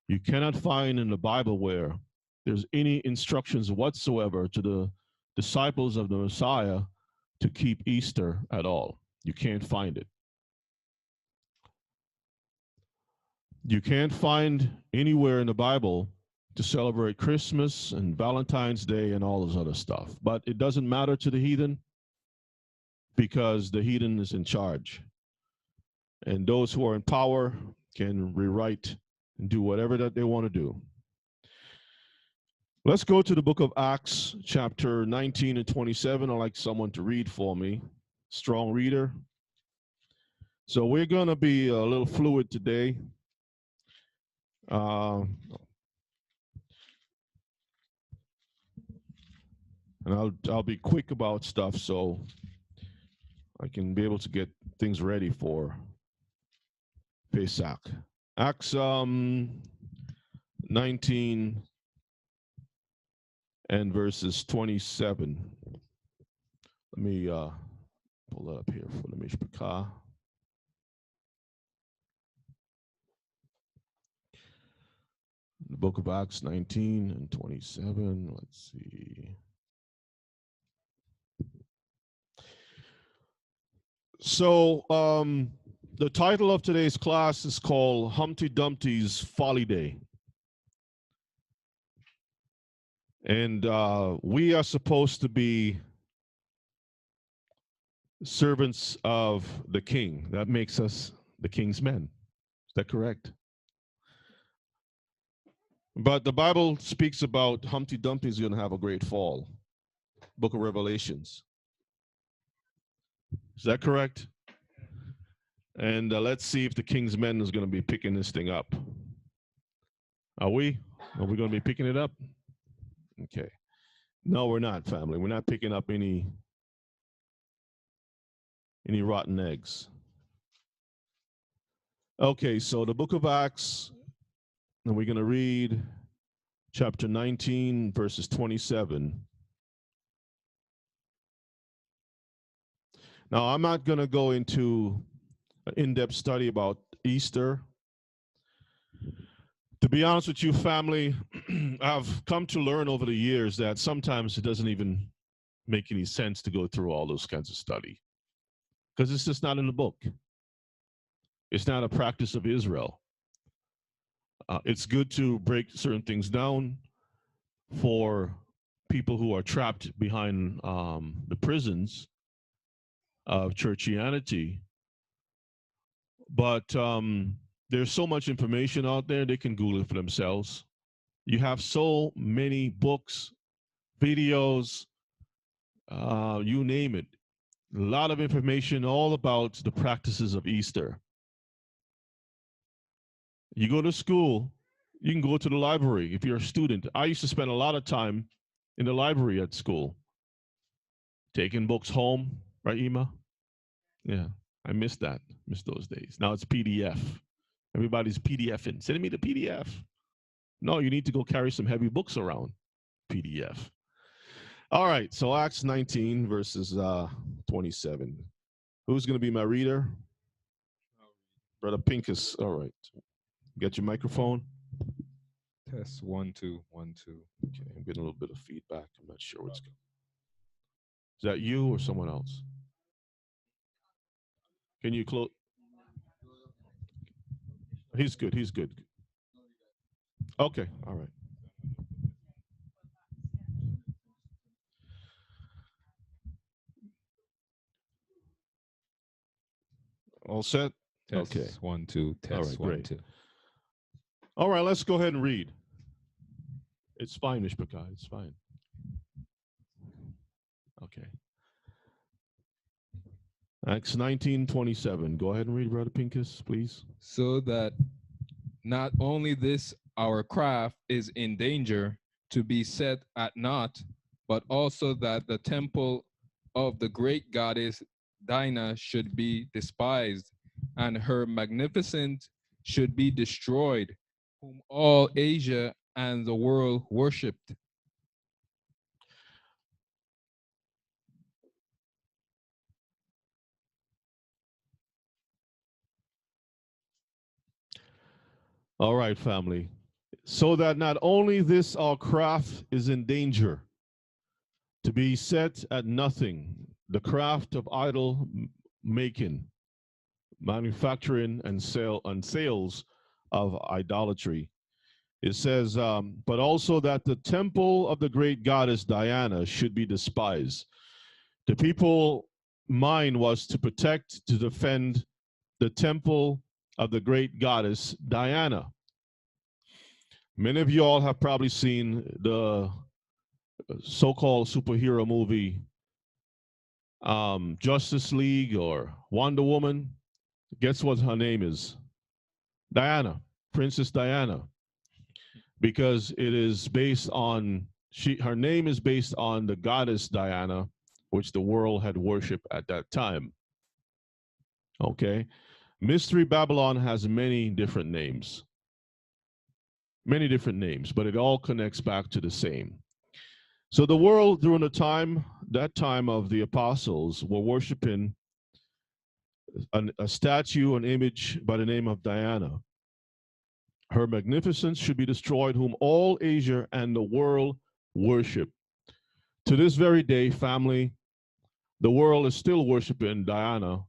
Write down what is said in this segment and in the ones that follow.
You cannot find in the Bible where there's any instructions whatsoever to the disciples of the Messiah to keep Easter at all. You can't find it. You can't find anywhere in the Bible to celebrate Christmas and Valentine's Day and all this other stuff. But it doesn't matter to the heathen because the heathen is in charge. And those who are in power can rewrite and do whatever that they want to do. Let's go to the book of Acts, chapter 19 and 27. I'd like someone to read for me. Strong reader. So we're going to be a little fluid today. And I'll be quick about stuff so I can be able to get things ready for Pesach. Acts 19 and verses 27. Let me pull that up here for the Mishpachah. The book of Acts 19 and 27. Let's see. So the title of today's class is called Humpty Dumpty's Folly Day. And we are supposed to be servants of the king. That makes us the king's men. Is that correct? But the Bible speaks about Humpty Dumpty is going to have a great fall. Book of Revelations. Is that correct? And let's see if the king's men is going to be picking this thing up. Are we? Are we going to be picking it up? Okay. No, we're not, family. We're not picking up any rotten eggs. Okay, so the book of Acts, and we're going to read chapter 19, verses 27. Now, I'm not going to go into an in-depth study about Easter. To be honest with you, family, I've come to learn over the years that sometimes it doesn't even make any sense to go through all those kinds of study because it's just not in the book. It's not a practice of Israel. It's good to break certain things down for people who are trapped behind the prisons of churchianity. But there's so much information out there, they can Google it for themselves. You have so many books, videos, you name it. A lot of information all about the practices of Easter. You go to school, you can go to the library if you're a student. I used to spend a lot of time in the library at school, taking books home, right, Ima? Yeah, I missed that. Missed those days. Now it's PDF. Everybody's PDFing. Send me the PDF. No, you need to go carry some heavy books around. PDF. All right, so Acts 19 verses 27. Who's going to be my reader? Brother Pincus. All right. Got your microphone? Test 1 2 1 2. Okay, I'm getting a little bit of feedback. I'm not sure what's going on. Is that you or someone else? Can you close? He's good. He's good. Okay. All right. All set? Test Okay. 1 2. Test All right, 1 great. 2. All right, let's go ahead and read. It's fine, Mishpachah. It's fine. Okay. Acts 19:27. Go ahead and read, Brother Pincus, please. So that not only this our craft is in danger to be set at naught, but also that the temple of the great goddess Dinah should be despised, and her magnificence should be destroyed, whom all Asia and the world worshipped. All right, family. so that not only this our craft is in danger to be set at nothing, the craft of idol making, manufacturing, and sales of idolatry. It says, but also that the temple of the great goddess Diana should be despised. The people mind was to protect, to defend the temple of the great goddess Diana. Many of you all have probably seen the so-called superhero movie Justice League or Wonder Woman. Guess what her name is? Diana, Princess Diana, because it is based on her name is based on the goddess Diana, which the world had worshipped at that time. Okay, Mystery Babylon has many different names, but it all connects back to the same. So the world during that time of the apostles, were worshiping a statue, an image by the name of Diana. Her magnificence should be destroyed, whom all Asia and the world worship. To this very day, family, the world is still worshiping Diana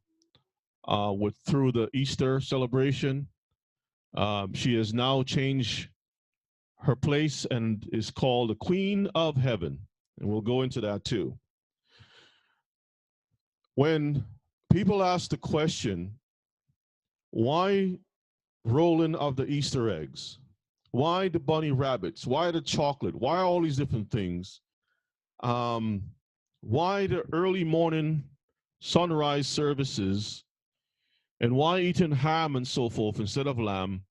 through the Easter celebration. She has now changed her place and is called the Queen of Heaven. And we'll go into that too. When people ask the question, why rolling of the Easter eggs? Why the bunny rabbits? Why the chocolate? Why all these different things? Why the early morning sunrise services? And why eating ham and so forth instead of lamb?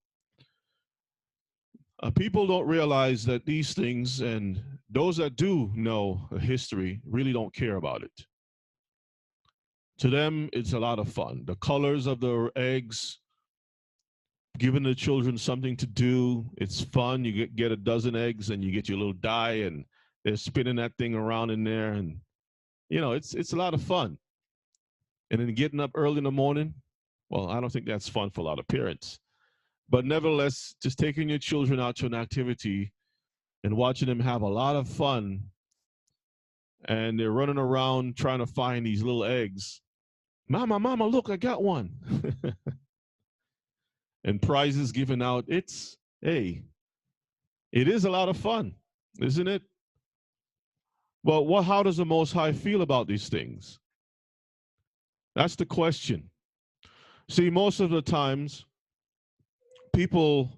People don't realize that these things, and those that do know history, really don't care about it. To them, it's a lot of fun. The colors of the eggs, giving the children something to do. It's fun. You get a dozen eggs and you get your little die and they're spinning that thing around in there. And, it's a lot of fun. And then getting up early in the morning, well, I don't think that's fun for a lot of parents. But nevertheless, just taking your children out to an activity and watching them have a lot of fun. And they're running around trying to find these little eggs. Mama, look, I got one. And prizes given out. It is a lot of fun, isn't it? But how does the Most High feel about these things? That's the question. See, most of the times, people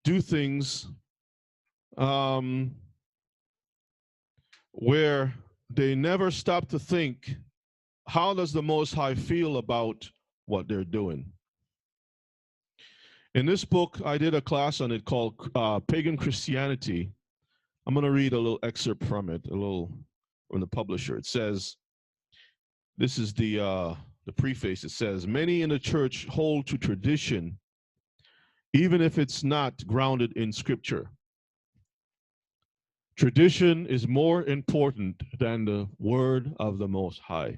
do things where they never stop to think, how does the Most High feel about what they're doing? In this book, I did a class on it called Pagan Christianity. I'm going to read a little excerpt from it, a little from the publisher. It says, this is the preface. It says, many in the church hold to tradition, even if it's not grounded in scripture. Tradition is more important than the word of the Most High.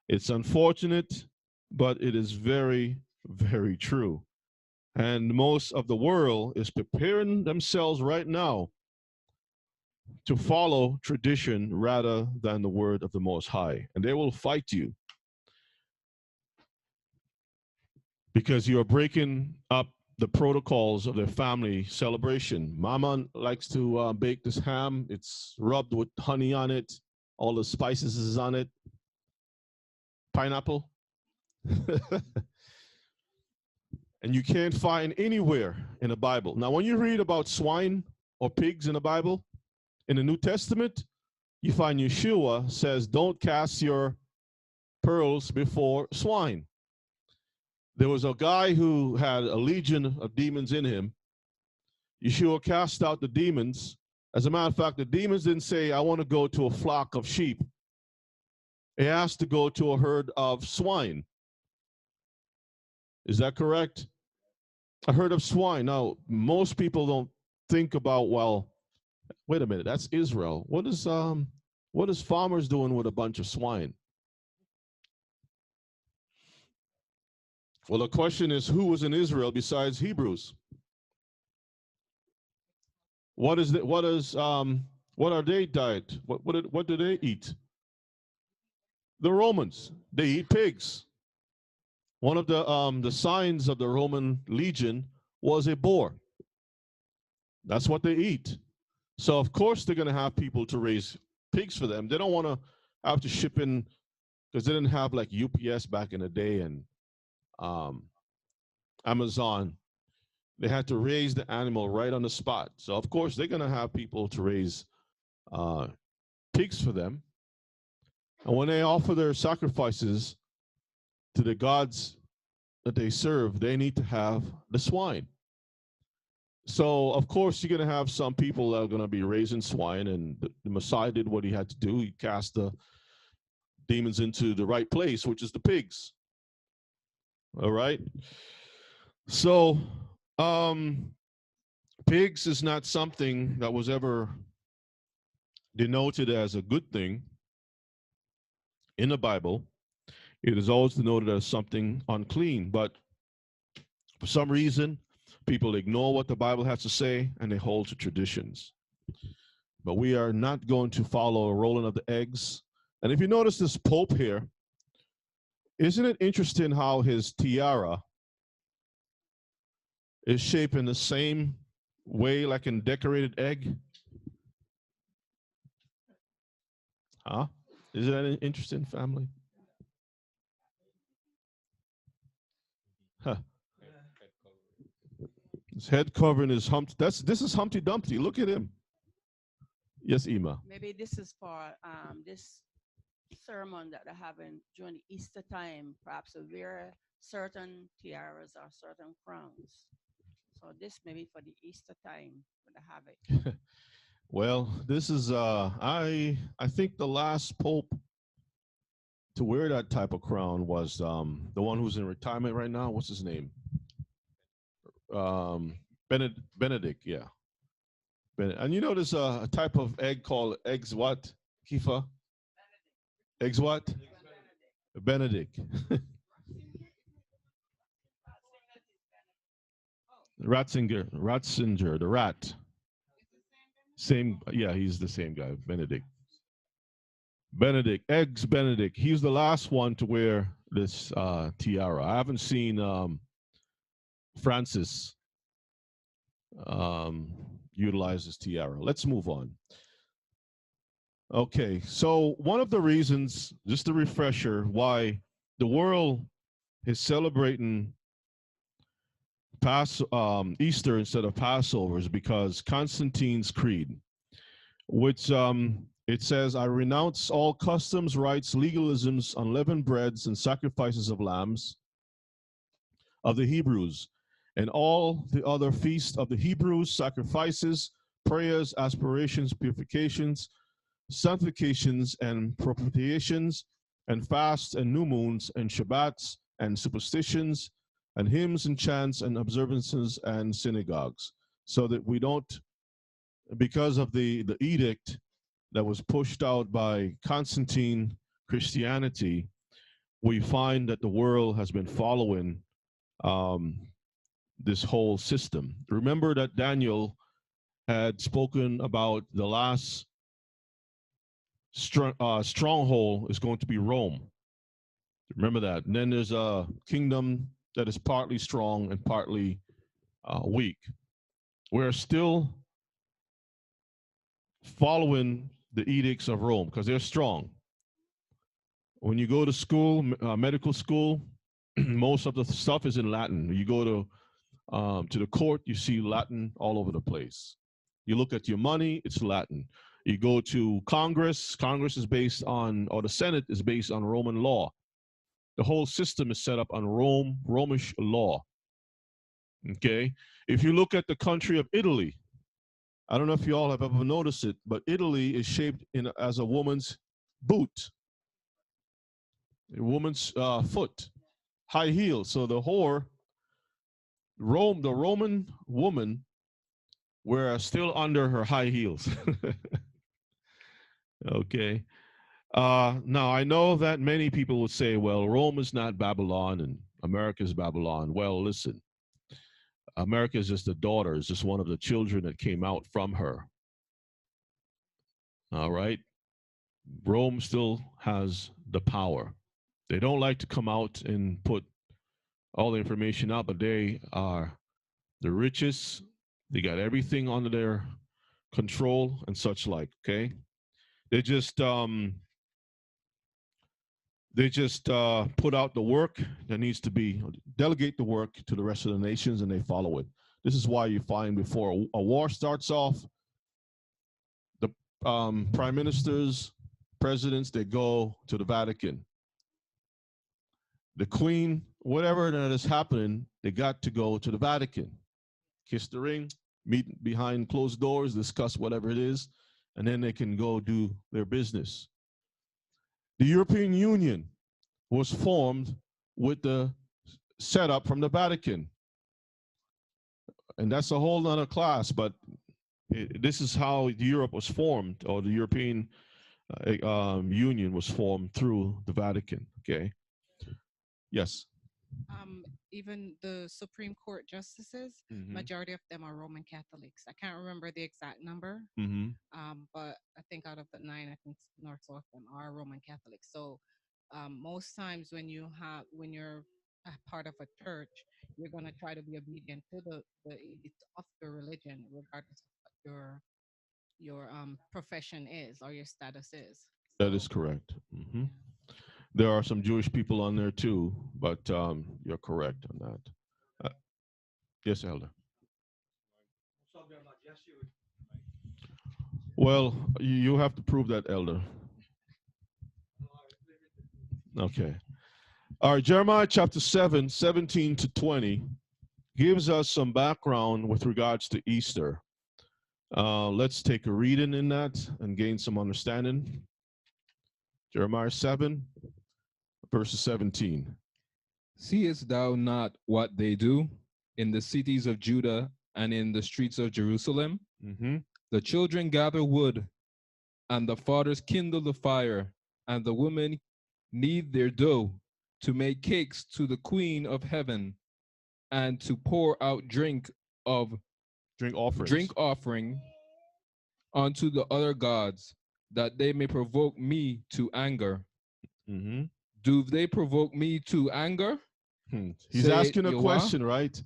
It's unfortunate, but it is very, very true. And most of the world is preparing themselves right now to follow tradition rather than the word of the Most High. And they will fight you because you are breaking up the protocols of their family celebration. Mama likes to bake this ham. It's rubbed with honey on it. All the spices is on it. Pineapple. And you can't find anywhere in the Bible. Now, when you read about swine or pigs in the Bible, in the New Testament, you find Yeshua says, don't cast your pearls before swine. There was a guy who had a legion of demons in him. Yeshua cast out the demons. As a matter of fact, the demons didn't say, I want to go to a flock of sheep. He asked to go to a herd of swine. Is that correct? A herd of swine. Now, most people don't think about, well, wait a minute, that's Israel. What is farmers doing with a bunch of swine? Well, the question is, who was in Israel besides Hebrews? What are their diet? What do they eat? The Romans, they eat pigs. One of the signs of the Roman legion was a boar. That's what they eat. So of course they're going to have people to raise pigs for them. They don't want to have to ship in because they didn't have like UPS back in the day and um, Amazon. They had to raise the animal right on the spot. So of course they're going to have people to raise uh, pigs for them. And when they offer their sacrifices to the gods that they serve, they need to have the swine. So of course you're going to have some people that are going to be raising swine, and the Messiah did what he had to do. He cast the demons into the right place, which is the pigs. All right. So pigs is not something that was ever denoted as a good thing in the Bible. It is always denoted as something unclean. But for some reason, people ignore what the Bible has to say and they hold to traditions. But we are not going to follow a rolling of the eggs. And if you notice this Pope here, isn't it interesting how his tiara is shaped in the same way like a decorated egg? Huh? Is that interesting, family? Huh. His head covering is Humpty. This is Humpty Dumpty. Look at him. Yes, Ima. Maybe this is for this sermon that they're having during the Easter time, perhaps to wear certain tiaras or certain crowns. So this may be for the Easter time when they have it. Well, this is I think the last pope to wear that type of crown was the one who's in retirement right now. What's his name? Benedict, yeah. And you know there's a type of egg called eggs what? Kifa? Eggs what? Benedict. Ratzinger, the rat. Same, yeah, he's the same guy, Benedict. Eggs Benedict. He's the last one to wear this tiara. I haven't seen Francis utilize this tiara. Let's move on. Okay, so one of the reasons, just a refresher, why the world is celebrating Easter instead of Passover is because Constantine's Creed, which it says, I renounce all customs, rites, legalisms, unleavened breads, and sacrifices of lambs of the Hebrews, and all the other feasts of the Hebrews, sacrifices, prayers, aspirations, purifications, sanctifications, and propitiations, and fasts, and new moons, and Shabbats, and superstitions, and hymns, and chants, and observances, and synagogues, so that we don't, because of the edict that was pushed out by Constantine Christianity, we find that the world has been following this whole system. Remember that Daniel had spoken about the last stronghold is going to be Rome. Remember that. And then there's a kingdom that is partly strong and partly weak. We're still following the edicts of Rome because they're strong. When you go to school, medical school, most of the stuff is in Latin. You go to the court, you see Latin all over the place. You look at your money, it's Latin. You go to Congress, Congress is based on, or the Senate is based on Roman law. The whole system is set up on Romish law. Okay? If you look at the country of Italy, I don't know if you all have ever noticed it, but Italy is shaped as a woman's boot, a woman's foot, high heels. So the Roman woman, were still under her high heels. Okay. Now, I know that many people would say, well, Rome is not Babylon and America is Babylon. Well, listen, America is just a daughter, is just one of the children that came out from her. All right. Rome still has the power. They don't like to come out and put all the information out, but they are the richest. They got everything under their control and such like. Okay. They just put out the work that needs to be, delegate the work to the rest of the nations, and they follow it. This is why you find before a war starts off, the prime ministers, presidents, they go to the Vatican. The queen, whatever that is happening, they got to go to the Vatican, kiss the ring, meet behind closed doors, discuss whatever it is, and then they can go do their business. The European Union was formed with the setup from the Vatican. And that's a whole nother class, but this is how Europe was formed, or the European Union was formed through the Vatican. Okay. Yes. Even the Supreme Court justices, majority of them are Roman Catholics. I can't remember the exact number, but I think out of the 9, I think north of them are Roman Catholics. So most times when you're a part of a church, you're going to try to be obedient to the elite of the religion, regardless of what your profession is or your status is. That is correct. There are some Jewish people on there too, but you're correct on that. Yes, Elder. Well, you have to prove that, Elder. Okay. All right, Jeremiah chapter 7, 17 to 20 gives us some background with regards to Easter. Let's take a reading in that and gain some understanding. Jeremiah 7, verse 17. Seest thou not what they do in the cities of Judah and in the streets of Jerusalem? The children gather wood, and the fathers kindle the fire, and the women knead their dough to make cakes to the Queen of Heaven, and to pour out drink offering unto the other gods, that they may provoke me to anger. Do they provoke me to anger? He's asking a question, right?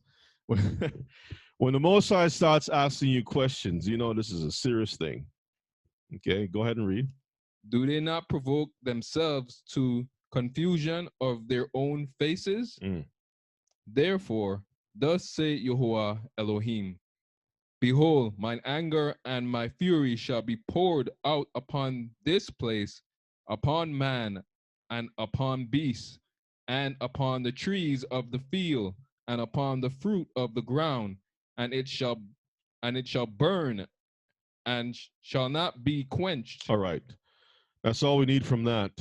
When the Most High starts asking you questions, you know this is a serious thing. Okay, go ahead and read. Do they not provoke themselves to confusion of their own faces? Therefore, thus say Yahuwah Elohim, behold, mine anger and my fury shall be poured out upon this place, upon man, and upon beasts, and upon the trees of the field, and upon the fruit of the ground, and it shall burn, and shall not be quenched. All right. That's all we need from that.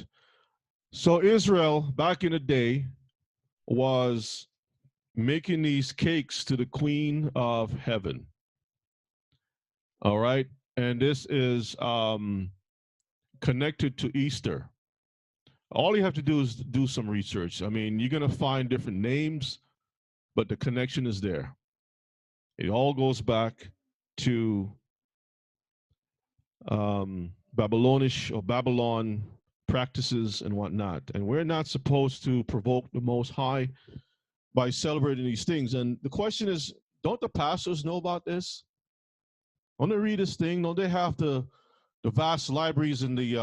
So Israel, back in the day, was making these cakes to the Queen of Heaven. All right. And this is connected to Easter. All you have to do is do some research. I mean, you're going to find different names, but the connection is there. It all goes back to Babylonish or Babylon practices and whatnot. And we're not supposed to provoke the Most High by celebrating these things. And the question is, don't the pastors know about this? When they read this thing, don't they have the vast libraries and the,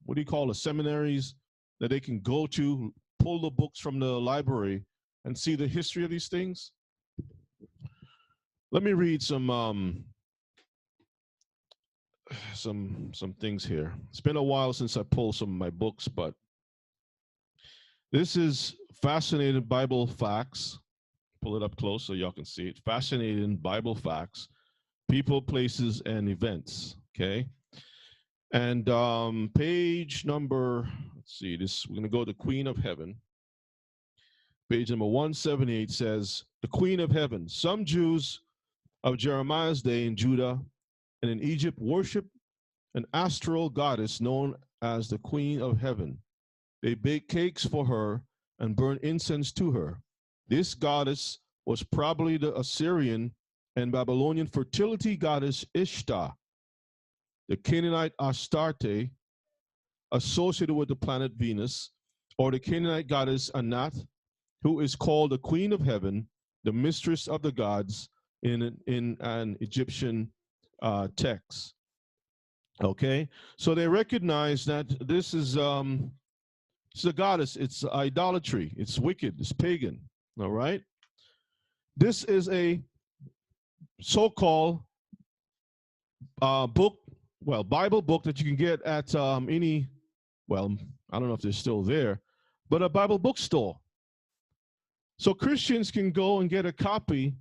what do you call the seminaries that they can go to, pull the books from the library and see the history of these things? Let me read some things here. It's been a while since I pulled some of my books, but this is Fascinating Bible Facts. Pull it up close so y'all can see it. Fascinating Bible Facts, People, Places, and Events. Okay. And page number, let's see, this, we're going to go to Queen of Heaven. Page number 178 says, the Queen of Heaven. Some Jews of Jeremiah's day in Judah and in Egypt worship an astral goddess known as the Queen of Heaven. They bake cakes for her and burn incense to her. This goddess was probably the Assyrian and Babylonian fertility goddess Ishtar, the Canaanite Astarte, associated with the planet Venus, or the Canaanite goddess Anath, who is called the Queen of Heaven, the mistress of the gods in an Egyptian text. Okay, so they recognize that this is it's a goddess, it's idolatry, it's wicked, it's pagan. All right, this is a so-called book, well, Bible book that you can get at any, well, I don't know if they're still there, but a Bible bookstore. So Christians can go and get a copy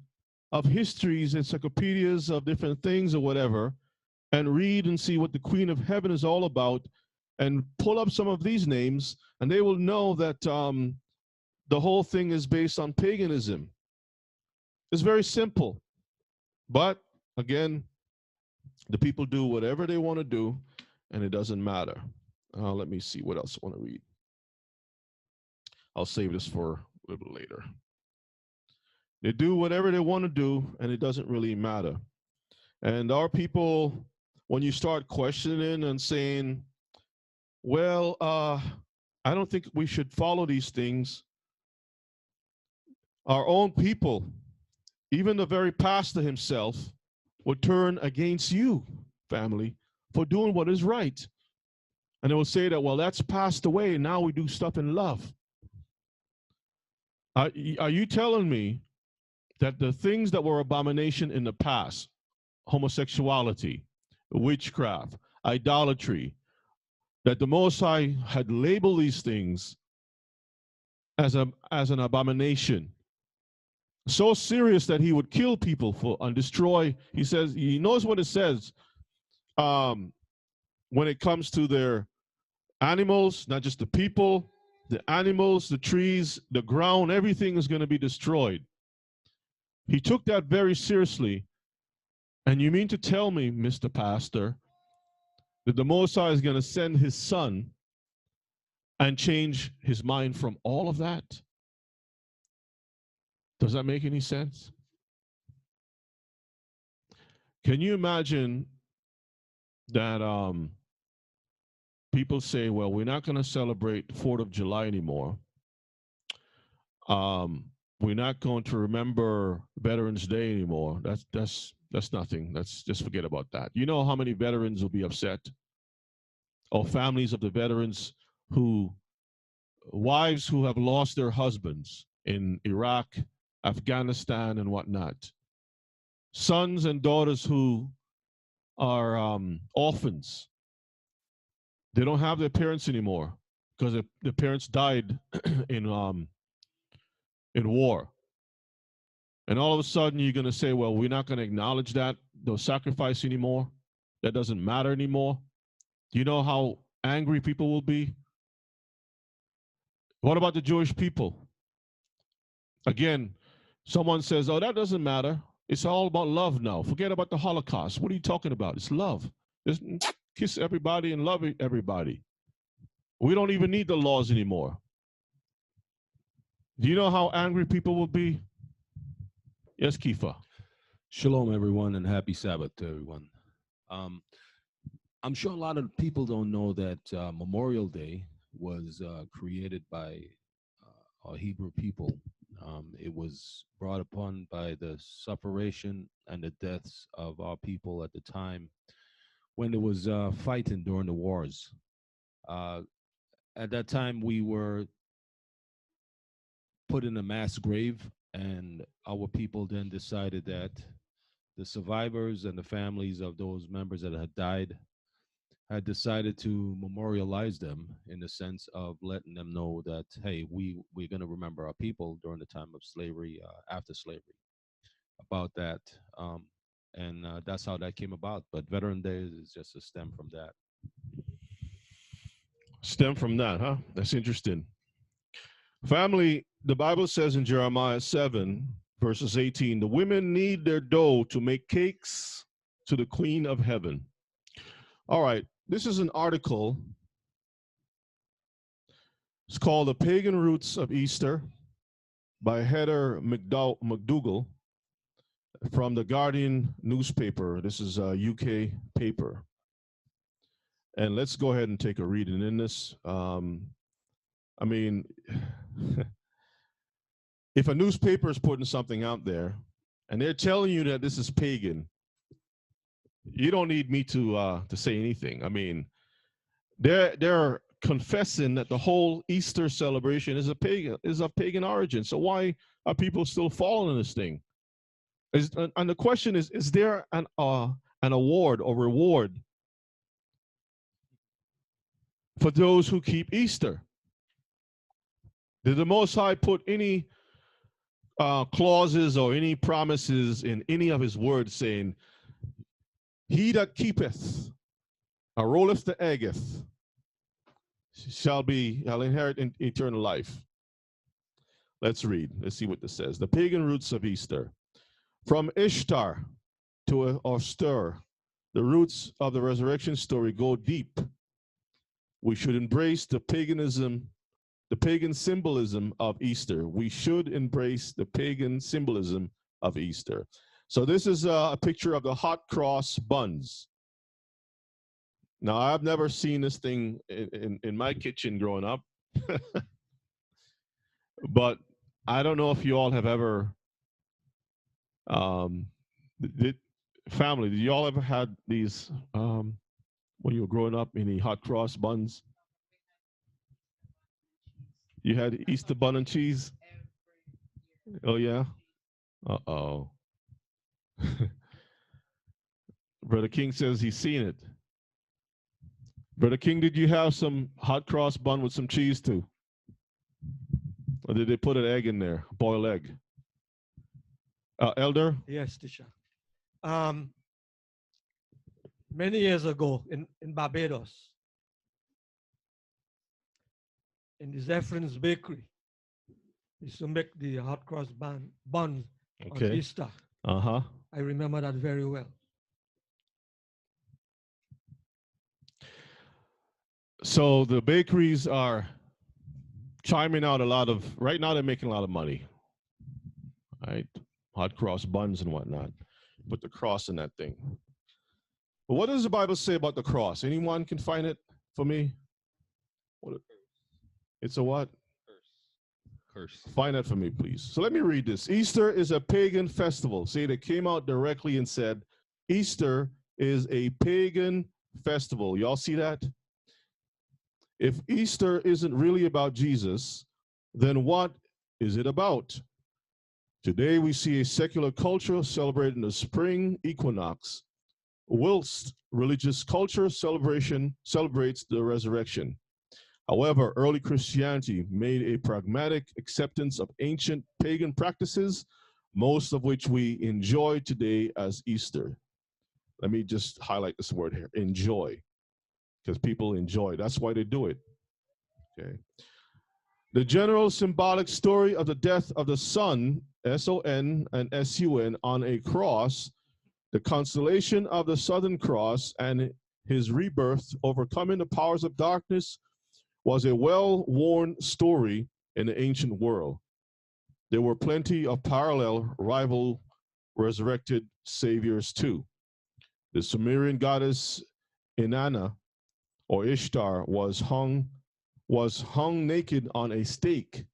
of histories, encyclopedias of different things or whatever, and read and see what the Queen of Heaven is all about, and pull up some of these names, and they will know that the whole thing is based on paganism. It's very simple. But again, the people do whatever they want to do, and it doesn't matter. Let me see what else I want to read. I'll save this for a little later. They do whatever they want to do, and it doesn't really matter. And our people, when you start questioning and saying, well, I don't think we should follow these things, our own people, even the very pastor himself, would turn against you, family, for doing what is right. And they will say that, well, that's passed away, and now we do stuff in love. Are you telling me that the things that were abomination in the past, homosexuality, witchcraft, idolatry, that the Most High had labeled these things as an abomination, so serious that he would kill people for and destroy? He says, he knows what it says when it comes to their animals, not just the people, the animals, the trees, the ground, everything is going to be destroyed. He took that very seriously. And you mean to tell me, Mr. Pastor, that the Most High is going to send his son and change his mind from all of that? Does that make any sense? Can you imagine that people say, well, we're not going to celebrate 4th of July anymore. We're not going to remember Veterans Day anymore. That's nothing. Let's just forget about that. You know how many veterans will be upset? Or families of the veterans wives who have lost their husbands in Iraq, Afghanistan, and whatnot. Sons and daughters who are orphans. They don't have their parents anymore because their parents died in war. And all of a sudden you're going to say, well, we're not going to acknowledge that, those sacrifice anymore. That doesn't matter anymore. Do you know how angry people will be? What about the Jewish people? Again, someone says, oh, that doesn't matter. It's all about love now. Forget about the Holocaust. What are you talking about? It's love. Just kiss everybody and love everybody. We don't even need the laws anymore. Do you know how angry people will be? Yes, Kifa. Shalom, everyone, and happy Sabbath to everyone. I'm sure a lot of people don't know that Memorial Day was created by our Hebrew people. It was brought upon by the sufferation and the deaths of our people at the time when there was fighting during the wars. At that time, we were put in a mass grave, and our people then decided that the survivors and the families of those members that had died had decided to memorialize them in the sense of letting them know that, hey, we're going to remember our people during the time of slavery, after slavery, about that. And that's how that came about. But Veteran Day is just a stem from that. Stem from that, huh? That's interesting. Family, the Bible says in Jeremiah 7, verses 18, the women knead their dough to make cakes to the Queen of Heaven. All right, this is an article. It's called The Pagan Roots of Easter by Heather McDougall from the Guardian newspaper. This is a UK paper. And let's go ahead and take a reading in this. I mean, if a newspaper is putting something out there and they're telling you that this is pagan, you don't need me to say anything. I mean, they're confessing that the whole Easter celebration is of pagan origin. So why are people still following this thing? And the question is there an award or reward for those who keep Easter? Did the Most High put any clauses or any promises in any of his words saying, he that keepeth or rolleth the eggeth shall inherit eternal life? Let's read. Let's see what this says. The pagan roots of Easter. From Ishtar to Ostir, the roots of the resurrection story go deep. We should embrace the pagan symbolism of Easter. We should embrace the pagan symbolism of Easter. So this is a picture of the hot cross buns. Now, I've never seen this thing in my kitchen growing up, but I don't know if you all have ever, did you all ever had these, when you were growing up, any hot cross buns? You had Easter bun and cheese? Oh, yeah? Uh-oh. Brother King says he's seen it. Brother King, did you have some hot cross bun with some cheese too? Or did they put an egg in there, boiled egg? Elder? Yes, teacher. Many years ago in Barbados, in the Zephyr's Bakery, they used to make the hot cross bun on Easter. Uh-huh. I remember that very well. So the bakeries are chiming out right now they're making a lot of money, right? Hot cross buns and whatnot. Put the cross in that thing. But what does the Bible say about the cross? Anyone can find it for me? It's a what? Curse. Find that for me, please. So let me read this. Easter is a pagan festival. See, they came out directly and said, Easter is a pagan festival. Y'all see that? If Easter isn't really about Jesus, then what is it about? Today we see a secular culture celebrating the spring equinox, whilst religious culture celebrates the resurrection. However, early Christianity made a pragmatic acceptance of ancient pagan practices, most of which we enjoy today as Easter. Let me just highlight this word here, enjoy. Because people enjoy. That's why they do it. Okay. The general symbolic story of the death of the Son, S-O-N and S-U-N, on a cross, the constellation of the Southern Cross, and his rebirth, overcoming the powers of darkness, was a well-worn story in the ancient world. There were plenty of parallel rival resurrected saviors too. The Sumerian goddess Inanna, or Ishtar, was hung naked on a stake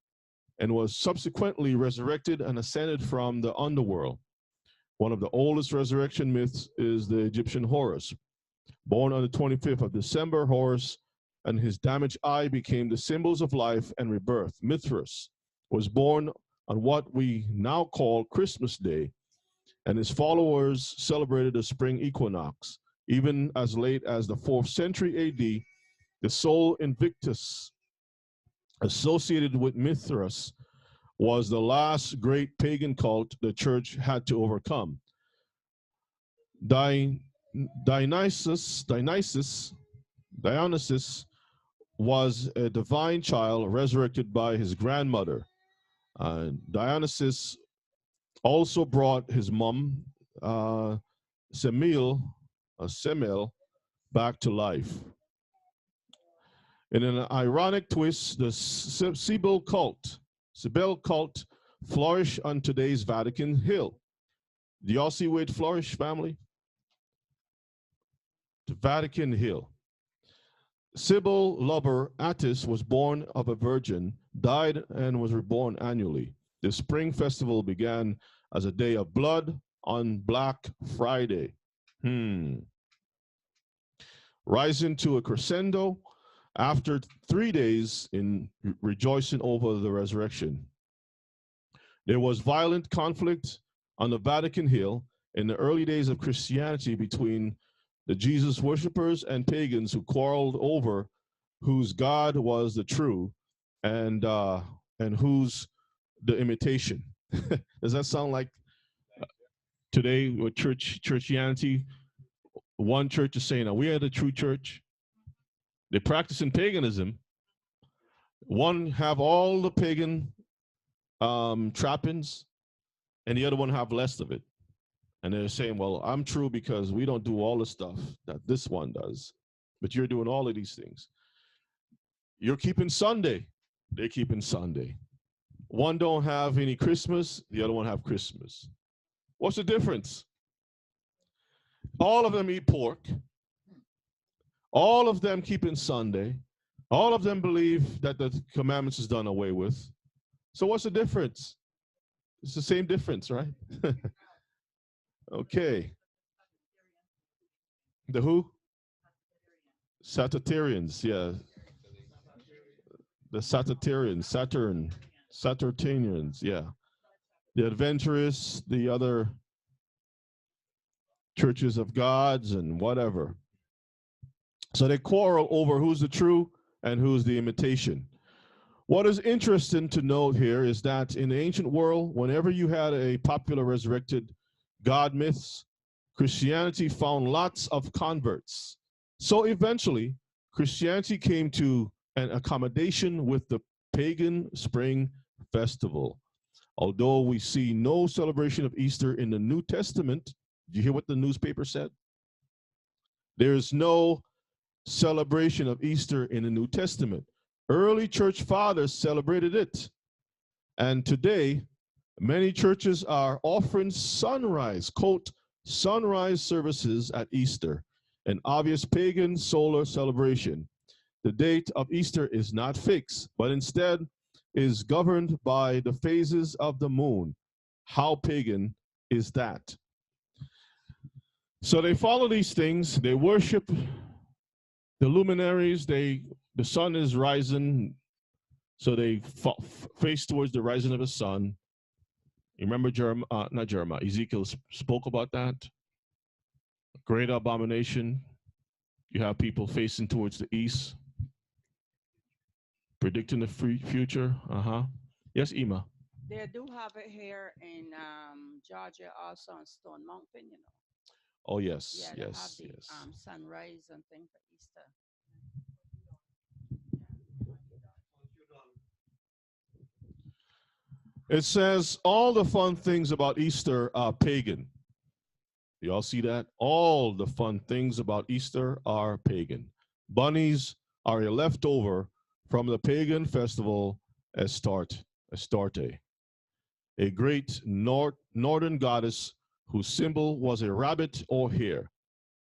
and was subsequently resurrected and ascended from the underworld. One of the oldest resurrection myths is the Egyptian Horus. Born on the 25th of December, Horus and his damaged eye became the symbols of life and rebirth. Mithras was born on what we now call Christmas Day, and his followers celebrated the spring equinox. Even as late as the 4th century AD, the Sol Invictus associated with Mithras was the last great pagan cult the church had to overcome. Dionysus was a divine child resurrected by his grandmother. Dionysus also brought his mom, Semele, back to life. In an ironic twist, the Sibyl cult flourish on today's Vatican Hill. Do y'all see where it flourished, family? The Vatican Hill. Sybil Lubber Attis was born of a virgin, died, and was reborn annually. The spring festival began as a day of blood on Black Friday. Rising to a crescendo after 3 days in rejoicing over the resurrection. There was violent conflict on the Vatican Hill in the early days of Christianity between the Jesus worshippers and pagans who quarreled over whose God was the true and whose the imitation. Does that sound like today with churchianity? One church is saying, we are the true church. They practice in paganism. One have all the pagan trappings, and the other one have less of it. And they're saying, well, I'm true because we don't do all the stuff that this one does, but you're doing all of these things. You're keeping Sunday. They're keeping Sunday. One don't have any Christmas. The other one have Christmas. What's the difference? All of them eat pork. All of them keeping Sunday. All of them believe that the commandments is done away with. So what's the difference? It's the same difference, right? Okay. The who? Saturtarians, yeah. The Saturtarians, Saturninians, yeah. The Adventurists, the other churches of gods and whatever. So they quarrel over who's the true and who's the imitation. What is interesting to note here is that in the ancient world, whenever you had a popular resurrected God myths, Christianity found lots of converts. So eventually, Christianity came to an accommodation with the pagan spring festival. Although we see no celebration of Easter in the New Testament, did you hear what the newspaper said? There is no celebration of Easter in the New Testament. Early church fathers celebrated it. And today, many churches are offering sunrise, quote, sunrise services at Easter, an obvious pagan solar celebration. The date of Easter is not fixed, but instead is governed by the phases of the moon. How pagan is that? So they follow these things, they worship the luminaries, the sun is rising, so they face towards the rising of the sun. You remember Ezekiel spoke about that. Great abomination. You have people facing towards the east, predicting the future. Yes, Ima. They do have it here in Georgia, also on Stone Mountain, you know. Oh, yes, Yeah, they have yes, the yes. sunrise and things for Easter. It says all the fun things about Easter are pagan. You all see that? All the fun things about Easter are pagan. Bunnies are a leftover from the pagan festival Astarte, a great northern goddess whose symbol was a rabbit or hare.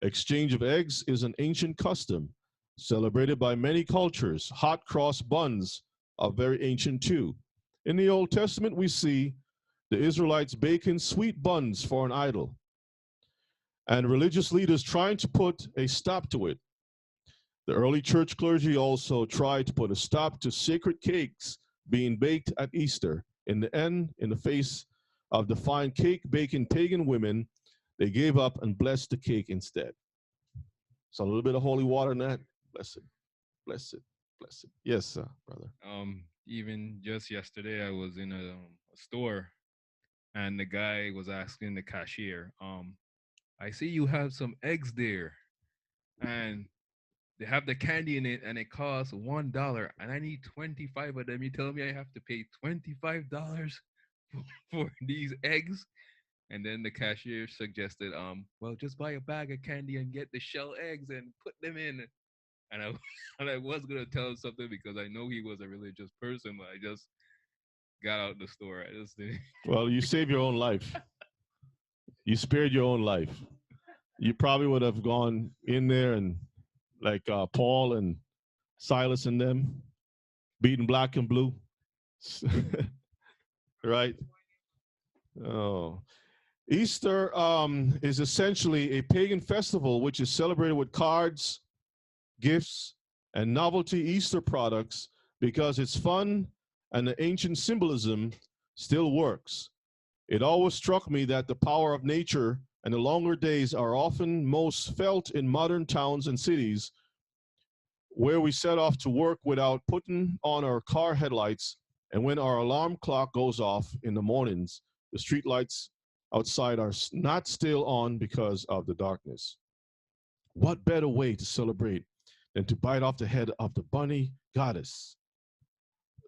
Exchange of eggs is an ancient custom celebrated by many cultures. Hot cross buns are very ancient too. In the Old Testament, we see the Israelites baking sweet buns for an idol, and religious leaders trying to put a stop to it. The early church clergy also tried to put a stop to sacred cakes being baked at Easter. In the end, in the face of the fine cake baking pagan women, they gave up and blessed the cake instead. So a little bit of holy water in that. Bless it, bless it, bless it. Yes, brother. Even just yesterday, I was in a store, and the guy was asking the cashier, I see you have some eggs there, and they have the candy in it, and it costs $1, and I need 25 of them. You tell me I have to pay $25 for these eggs? And then the cashier suggested, well, just buy a bag of candy and get the shell eggs and put them in. And I and I was gonna tell him something because I know he was a religious person, but I just got out the store. I just did. Well, you saved your own life. You spared your own life. You probably would have gone in there and like Paul and Silas and them, beaten black and blue. Right? Oh. Easter is essentially a pagan festival which is celebrated with cards, gifts, and novelty Easter products because it's fun and the ancient symbolism still works. It always struck me that the power of nature and the longer days are often most felt in modern towns and cities where we set off to work without putting on our car headlights, and when our alarm clock goes off in the mornings, the street lights outside are not still on because of the darkness. What better way to celebrate than to bite off the head of the bunny goddess?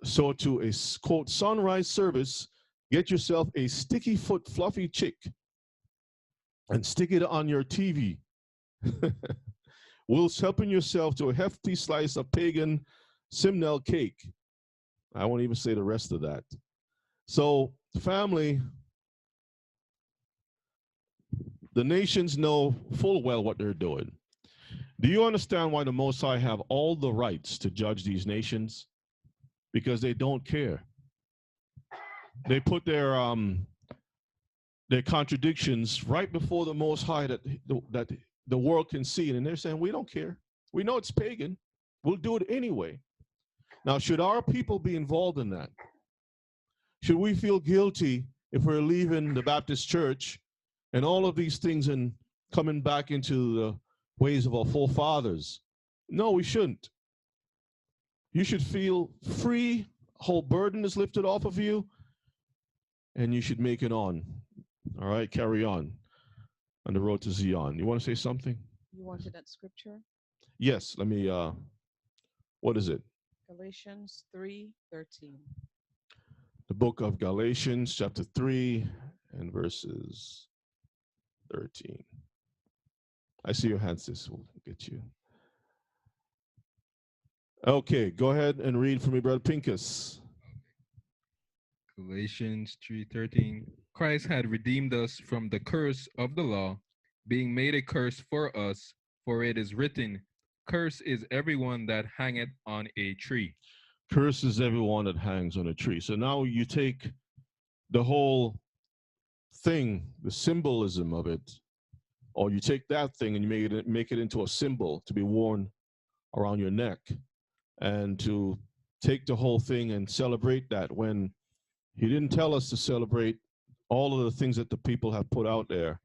So to a quote sunrise service, get yourself a sticky foot fluffy chick and stick it on your TV, whilst helping yourself to a hefty slice of pagan simnel cake. I won't even say the rest of that. So family, the nations know full well what they're doing. Do you understand why the Most High have all the rights to judge these nations? Because they don't care. They put their contradictions right before the Most High that the world can see it, and they're saying, we don't care. We know it's pagan. We'll do it anyway. Now, should our people be involved in that? Should we feel guilty if we're leaving the Baptist church and all of these things and coming back into the ways of our forefathers? No, we shouldn't. You should feel free, whole burden is lifted off of you, and you should make it on. All right, carry on the road to Zion. You want to say something? You wanted that scripture? Yes, let me, what is it? Galatians 3:13. The book of Galatians, chapter 3, and verses 13. I see your hands, this will get you. Okay, go ahead and read for me, Brother Pincus. Galatians 3:13. Christ had redeemed us from the curse of the law, being made a curse for us, for it is written, curse is everyone that hangeth on a tree. Curse is everyone that hangs on a tree. So now you take the whole thing, the symbolism of it, or you take that thing and you make it into a symbol to be worn around your neck, and to take the whole thing and celebrate that when he didn't tell us to celebrate all of the things that the people have put out there.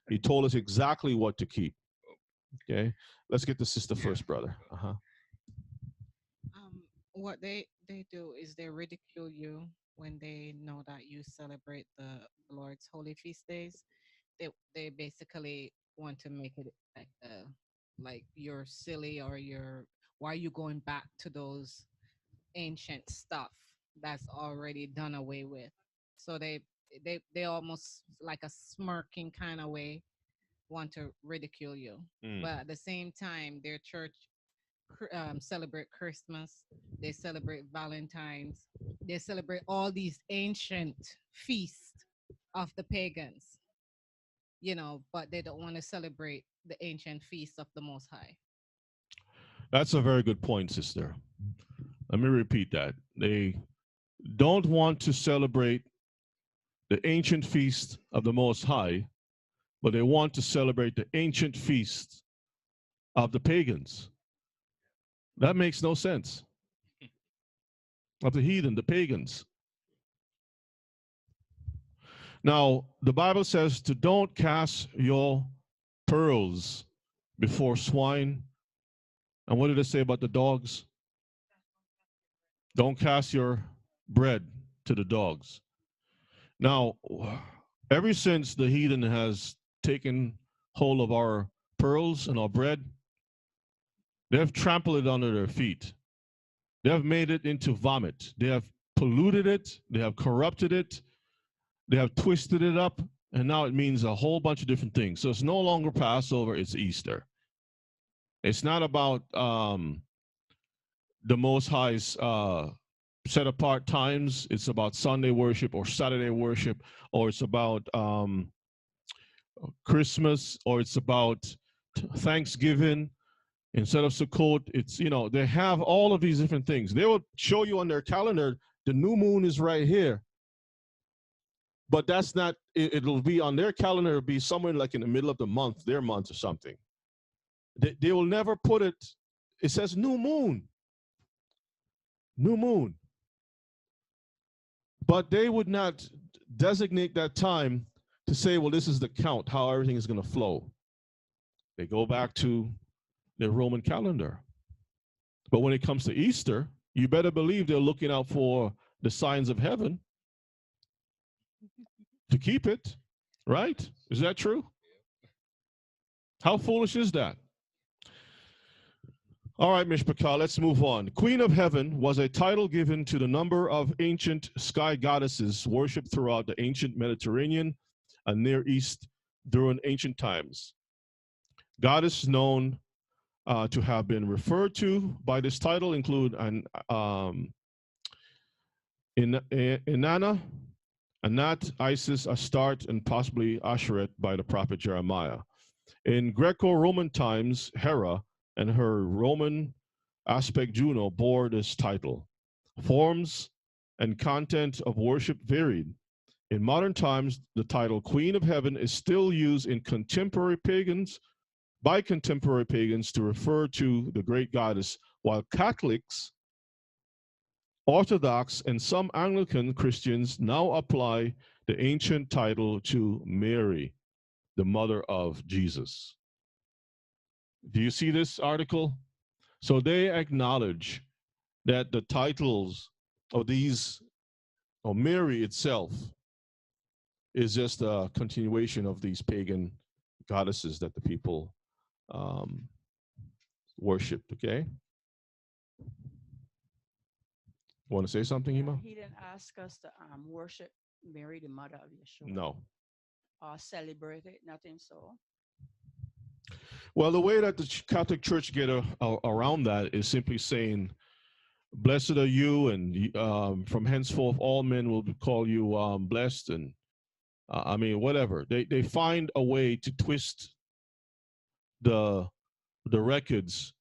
He told us exactly what to keep. Okay, let's get the sister first, brother. What they do is they ridicule you when they know that you celebrate the Lord's holy feast days. They basically want to make it like you're silly, or why are you going back to those ancient stuff that's already done away with. So they almost like a smirking kind of way want to ridicule you. But at the same time, their church celebrate Christmas, they celebrate Valentine's, they celebrate all these ancient feasts of the pagans, but they don't want to celebrate the ancient feasts of the Most High. That's a very good point, sister. Let me repeat that. They don't want to celebrate the ancient feast of the Most High, but they want to celebrate the ancient feast of the pagans. That makes no sense. Of the heathen, the pagans. Now, the Bible says to don't cast your pearls before swine. And what did it say about the dogs? Don't cast your bread to the dogs. Now, ever since the heathen has taken hold of our pearls and our bread, they have trampled it under their feet. They have made it into vomit. They have polluted it. They have corrupted it. They have twisted it up. And now it means a whole bunch of different things. So it's no longer Passover, it's Easter. It's not about the Most High's set apart times. It's about Sunday worship or Saturday worship, or it's about Christmas, or it's about Thanksgiving. Instead of Sukkot, it's, they have all of these different things. They will show you on their calendar, the new moon is right here. But that's not, it'll be on their calendar, it'll be somewhere like in the middle of the month, their month or something. They will never put it, it says new moon. New moon. But they would not designate that time to say, well, this is the count, how everything is going to flow. They go back to their Roman calendar. But when it comes to Easter, you better believe they're looking out for the signs of heaven to keep it, right? Is that true? How foolish is that? All right, Mishpachah, let's move on. Queen of Heaven was a title given to the number of ancient sky goddesses worshipped throughout the ancient Mediterranean and Near East during ancient times. Goddesses known to have been referred to by this title include Inanna, Anat, Isis, Astarte, and possibly Asheret by the prophet Jeremiah. In Greco-Roman times, Hera and her Roman aspect Juno bore this title. Forms and content of worship varied. In modern times, the title Queen of Heaven is still used in by contemporary pagans to refer to the great goddess, while Catholics, Orthodox, and some Anglican Christians now apply the ancient title to Mary, the mother of Jesus. Do you see this article? So they acknowledge that the titles of these, or Mary itself, is just a continuation of these pagan goddesses that the people worshipped, okay? Want to say something, Hima? He didn't ask us to worship Mary, the mother of Yeshua. No. Or celebrate it, nothing so. Well, the way that the Catholic Church get around that is simply saying, blessed are you, and from henceforth all men will call you blessed, and whatever. They find a way to twist the records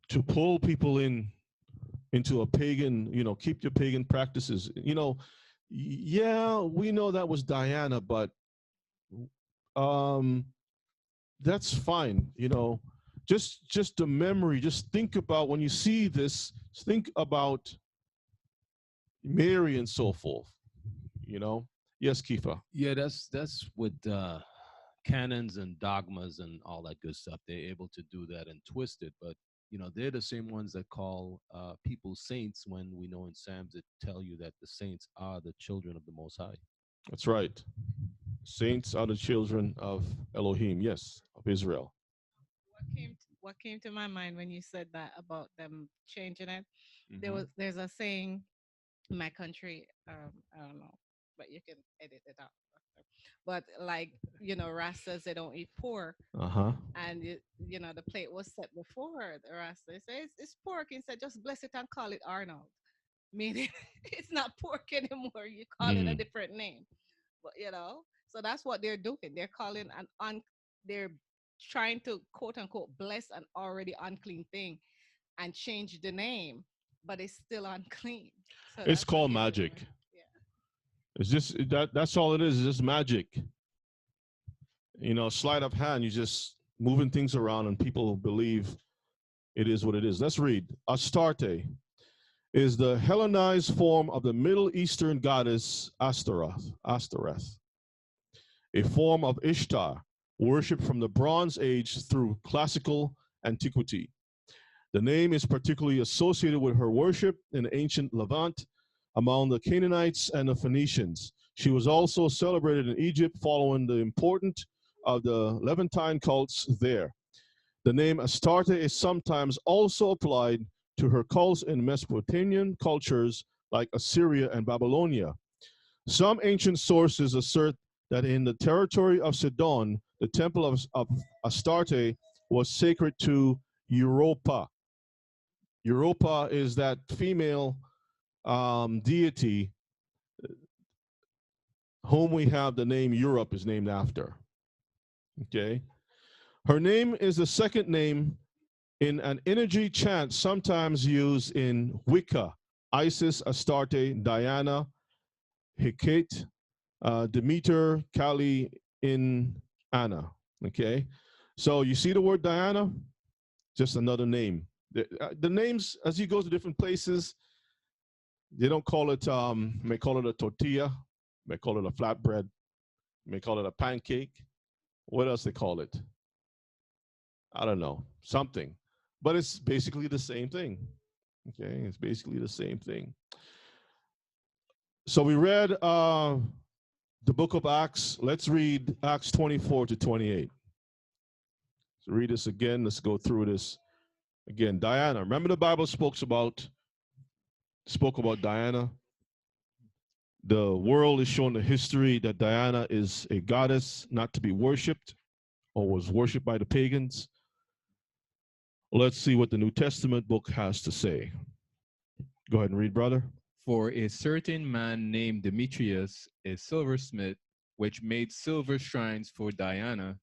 to pull people into a pagan, keep your pagan practices. Yeah, we know that was Diana, but that's fine. Just the memory. Just think about when you see this. Think about Mary and so forth. Yes, Kifa. Yeah, that's with canons and dogmas and all that good stuff. They're able to do that and twist it, but they're the same ones that call people saints when we know in Psalms it tell you that the saints are the children of the Most High. That's right. Saints are the children of Elohim, yes, of Israel. What came to my mind when you said that about them changing it? Mm-hmm. There's a saying in my country, I don't know, but you can edit it out. But Rastas, they don't eat pork. And the plate was set before the Rasta says it's pork. He said just bless it and call it Arnold. Meaning it's not pork anymore. You call it a different name. But so that's what they're doing. They're calling they're trying to quote unquote bless an already unclean thing and change the name, but it's still unclean. So it's called magic. Yeah. It's just that's all it is. It's just magic. Sleight of hand, you just moving things around and people believe it is what it is. Let's read. Astarte is the Hellenized form of the Middle Eastern goddess Ashtoreth, a form of Ishtar, worshipped from the Bronze Age through classical antiquity. The name is particularly associated with her worship in ancient Levant among the Canaanites and the Phoenicians. She was also celebrated in Egypt following the importance of the Levantine cults there. The name Astarte is sometimes also applied to her cults in Mesopotamian cultures like Assyria and Babylonia. Some ancient sources assert that in the territory of Sidon, the temple of Astarte was sacred to Europa. Europa is that female deity whom we have the name Europe is named after. Okay. Her name is the second name in an energy chant sometimes used in Wicca: Isis, Astarte, Diana, Hecate, Demeter, Kali, in Anna. Okay. So you see the word Diana? Just another name. The names, as you go to different places, they don't call it, may call it a tortilla, may call it a flatbread, may call it a pancake. What else they call it? I don't know, something. But it's basically the same thing. Okay, it's basically the same thing. So we read the book of Acts. Let's read Acts 24 to 28. So read this again. Let's go through this again. Diana. Remember the Bible spoke about Diana. The world is showing the history that Diana is a goddess not to be worshipped or was worshipped by the pagans. Let's see what the New Testament book has to say. Go ahead and read, brother. For a certain man named Demetrius, a silversmith, which made silver shrines for Diana,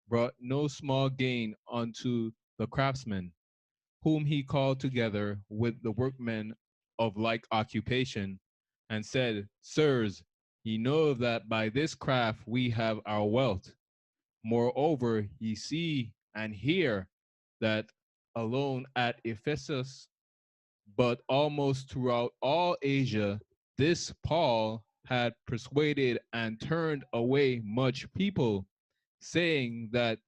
brought no small gain unto the craftsmen, whom he called together with the workmen of like occupation, and said, Sirs, ye know that by this craft we have our wealth. Moreover, ye see and hear that alone at Ephesus, but almost throughout all Asia, this Paul had persuaded and turned away much people, saying that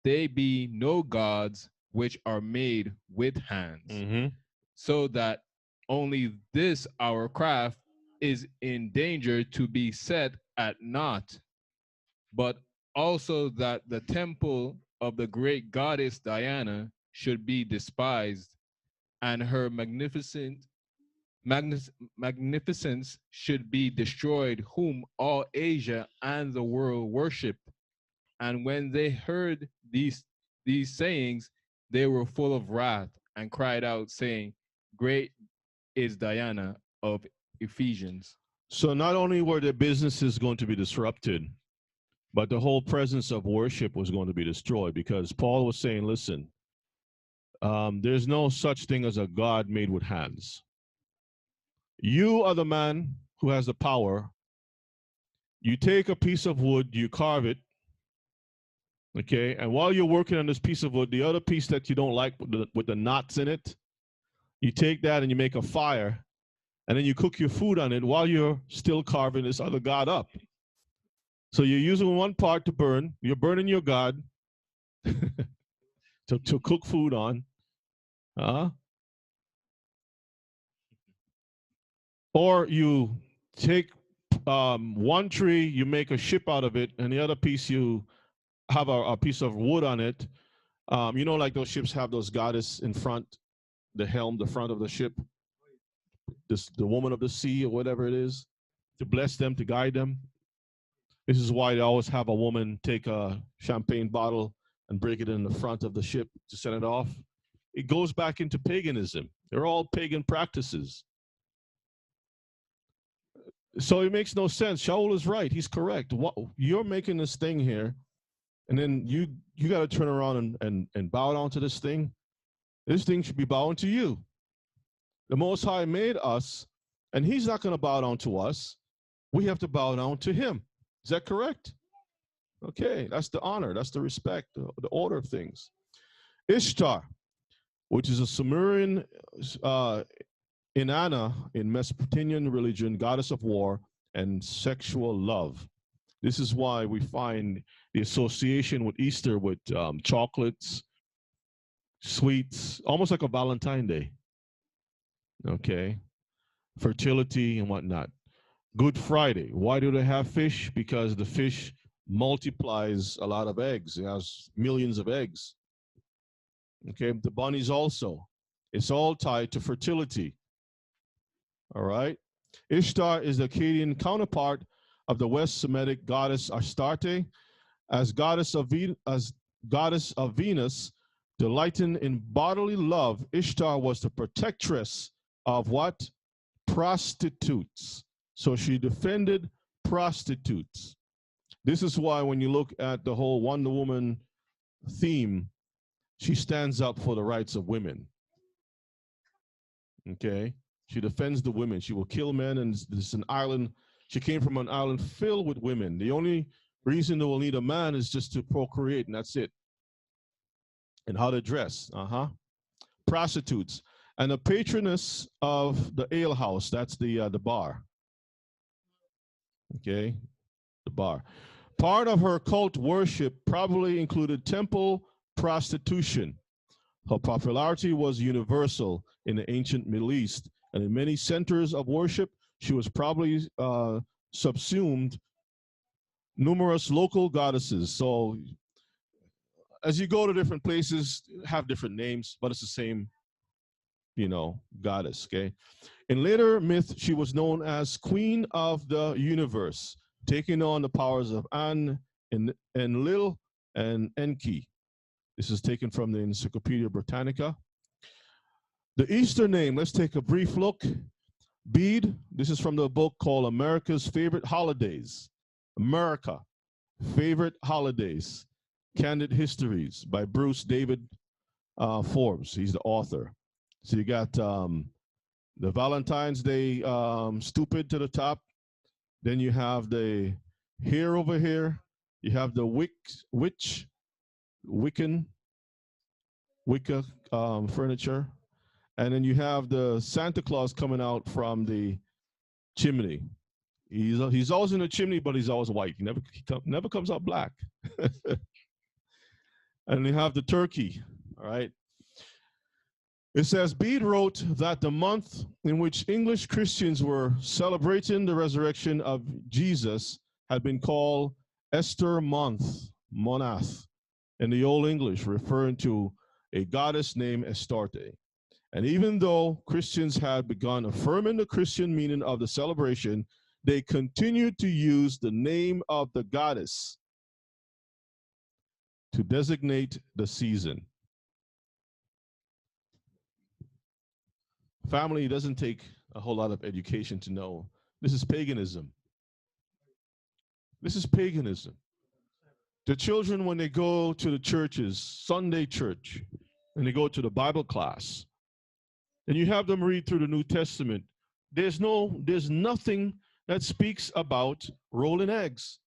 they be no gods which are made with hands, so that only this our craft is in danger to be set at naught, but also that the temple of the great goddess Diana should be despised, and her magnificence should be destroyed, whom all Asia and the world worship. And when they heard these sayings, they were full of wrath and cried out, saying, Great is Diana of Ephesians. So not only were their businesses going to be disrupted, but the whole presence of worship was going to be destroyed, because Paul was saying, listen, there's no such thing as a God made with hands. You are the man who has the power. You take a piece of wood, you carve it, okay? And while you're working on this piece of wood, the other piece that you don't like with the knots in it, you take that and you make a fire, and then you cook your food on it while you're still carving this other God up. So you're using one part to burn. You're burning your God to cook food on. Or you take one tree, you make a ship out of it, and the other piece you have a piece of wood on it. You know, like those ships have those goddess in front, the helm, the front of the ship, the woman of the sea or whatever it is, to bless them, to guide them. This is why they always have a woman take a champagne bottle and break it in the front of the ship to set it off. It goes back into paganism. They're all pagan practices. So it makes no sense. Shaul is right. He's correct. You're making this thing here, and then you got to turn around and bow down to this thing. This thing should be bowing to you. The Most High made us, and he's not going to bow down to us. We have to bow down to him. Is that correct? Okay, that's the honor, that's the respect, the order of things. Ishtar, which is a Sumerian Inanna in Mesopotamian religion, goddess of war and sexual love. This is why we find the association with Easter with chocolates, sweets, almost like a Valentine Day. Okay, fertility and whatnot. Good Friday. Why do they have fish? Because the fish multiplies a lot of eggs. It has millions of eggs. Okay, the bunnies also. It's all tied to fertility. All right. Ishtar is the Akkadian counterpart of the West Semitic goddess Astarte. As goddess of Venus, delighting in bodily love, Ishtar was the protectress of what? prostitutes. So she defended prostitutes. This is why when you look at the whole Wonder Woman theme, she stands up for the rights of women. Okay? She defends the women. She will kill men, and this is an island. She came from an island filled with women. The only reason they will need a man is just to procreate, and that's it. And how to dress. Prostitutes. And a patroness of the ale house, that's the bar. Okay? The bar. Part of her cult worship probably included temple prostitution. Her popularity was universal in the ancient Middle East, and in many centers of worship, she was probably subsumed numerous local goddesses. So as you go to different places, have different names, but it's the same, goddess, okay? In later myth, she was known as Queen of the Universe, taking on the powers of An, Enlil, and Enki. This is taken from the Encyclopedia Britannica. The Easter name, let's take a brief look. Bede, this is from the book called America's Favorite Holidays. America, Favorite Holidays, Candid Histories by Bruce David Forbes. He's the author. So you got the Valentine's Day stupid to the top. Then you have the here over here. You have the Wicca furniture. And then you have the Santa Claus coming out from the chimney. He's always in the chimney, but he's always white. He never comes out black. And you have the turkey, all right? It says, Bede wrote that the month in which English Christians were celebrating the resurrection of Jesus had been called Easter month, Monath, in the Old English, referring to a goddess named Astarte. And even though Christians had begun affirming the Christian meaning of the celebration, they continued to use the name of the goddess to designate the season. Family doesn't take a whole lot of education to know this is paganism. This is paganism. The children, when they go to the churches, Sunday church, and they go to the Bible class, and you have them read through the New Testament, there's nothing that speaks about rolling eggs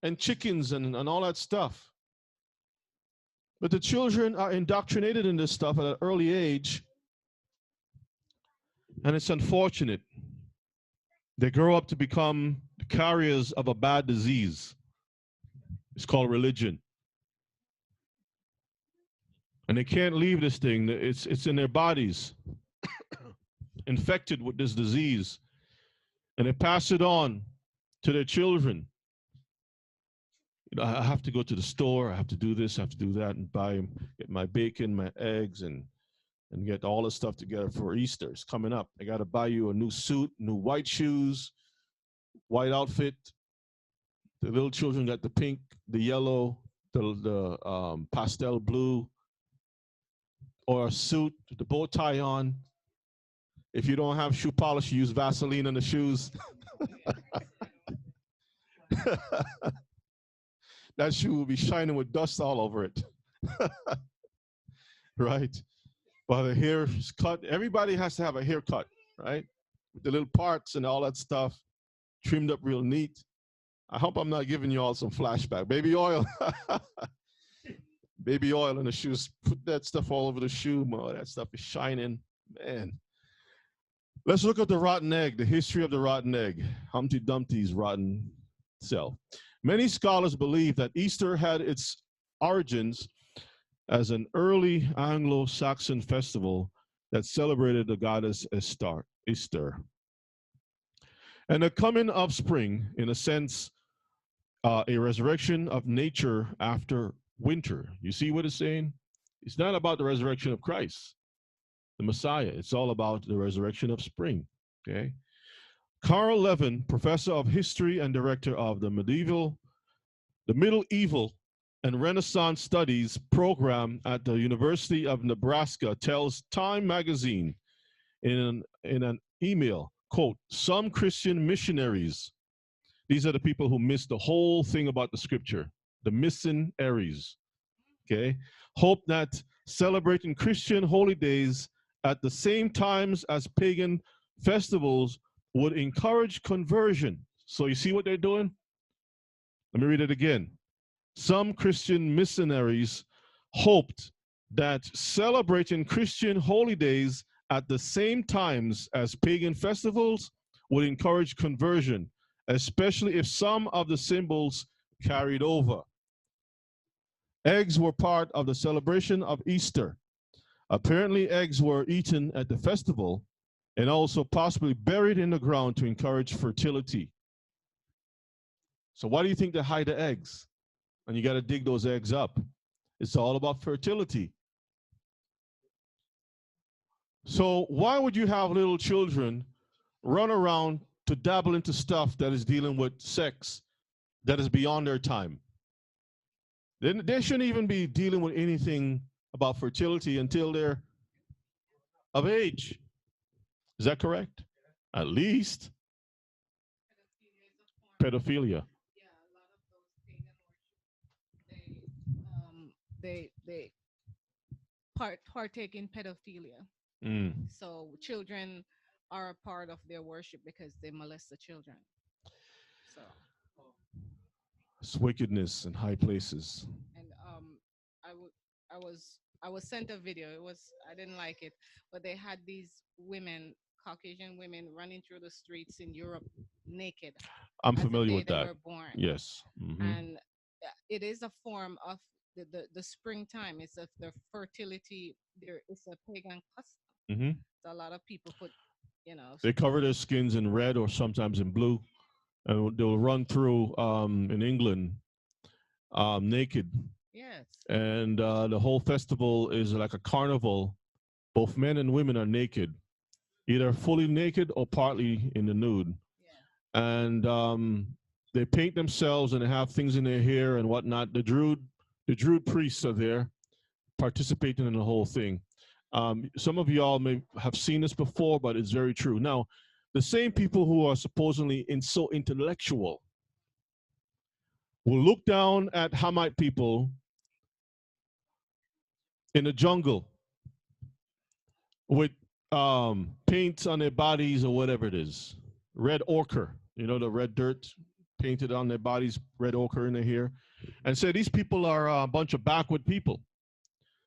and chickens and all that stuff. But the children are indoctrinated in this stuff at an early age, and it's unfortunate. They grow up to become the carriers of a bad disease. It's called religion. And they can't leave this thing. It's in their bodies, infected with this disease. And they pass it on to their children. I have to go to the store. I have to do this. I have to do that, and get my bacon, my eggs, and get all this stuff together for Easter. It's coming up. I got to buy you a new suit, new white shoes, white outfit. The little children got the pink, the yellow, the pastel blue, or a suit, the bow tie on. If you don't have shoe polish, you use Vaseline on the shoes. That shoe will be shining with dust all over it. Right? While the hair is cut, everybody has to have a haircut, right? With the little parts and all that stuff, trimmed up real neat. I hope I'm not giving you all some flashback. Baby oil. Baby oil in the shoes. Put that stuff all over the shoe. Oh, that stuff is shining. Man. Let's look at the rotten egg, the history of the rotten egg, Humpty Dumpty's rotten self. Many scholars believe that Easter had its origins as an early Anglo-Saxon festival that celebrated the goddess Easter. And the coming of spring, in a sense, a resurrection of nature after winter. You see what it's saying? It's not about the resurrection of Christ, the Messiah. It's all about the resurrection of spring, okay? Carl Levin, professor of history and director of the Middle and Renaissance Studies program at the University of Nebraska, tells Time magazine in an email, quote, some Christian missionaries, these are the people who missed the whole thing about the scripture, the missing Aries, okay, hope that celebrating Christian holy days at the same times as pagan festivals would encourage conversion. So you see what they're doing? Let me read it again. Some Christian missionaries hoped that celebrating Christian holy days at the same times as pagan festivals would encourage conversion, especially if some of the symbols carried over. Eggs were part of the celebration of Easter. Apparently, eggs were eaten at the festival and also possibly buried in the ground to encourage fertility. So why do you think they hide the eggs? And you got to dig those eggs up. It's all about fertility. So why would you have little children run around to dabble into stuff that is dealing with sex that is beyond their time? They shouldn't even be dealing with anything about fertility until they're of age. Is that correct? At least pedophilia. Yeah, a lot of those pagan worship, they partake in pedophilia. So children are a part of their worship because they molest the children. So It's wickedness in high places. and I w- I was sent a video. I didn't like it, but they had these women, Caucasian women, running through the streets in Europe naked. I'm as the familiar day with they that. were born. Yes. And it is a form of the springtime. It's of the fertility. There is a pagan custom. So a lot of people put, They cover their skins in red or sometimes in blue, and they'll run through in England naked. yes, And the whole festival is like a carnival. Both men and women are naked, either fully naked or partly in the nude. yeah, And they paint themselves and they have things in their hair and whatnot. The Druid priests are there participating in the whole thing. Some of y'all may have seen this before, but it's very true. Now, the same people who are supposedly so intellectual will look down at Hamite people in the jungle with paint on their bodies or whatever it is, red ochre, the red dirt painted on their bodies, red ochre in their hair, and say these people are a bunch of backward people.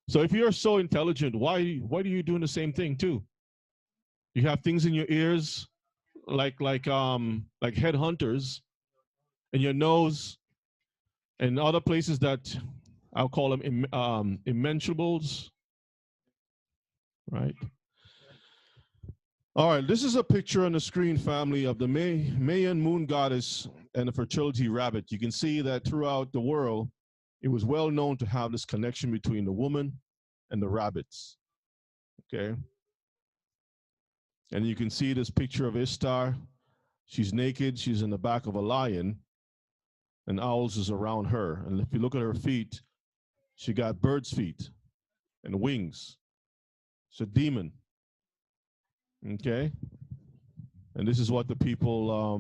So if you're so intelligent, why are you doing the same thing too? You have things in your ears, like headhunters, in your nose, and other places that I'll call them immensureables, right? All right, this is a picture on the screen, family, of the Mayan moon goddess and the fertility rabbit. You can see that throughout the world, it was well known to have this connection between the woman and the rabbits. Okay. And you can see this picture of Ishtar. She's naked, she's in the back of a lion, and owls is around her. And if you look at her feet, she got bird's feet and wings. It's a demon. Okay. And this is what the people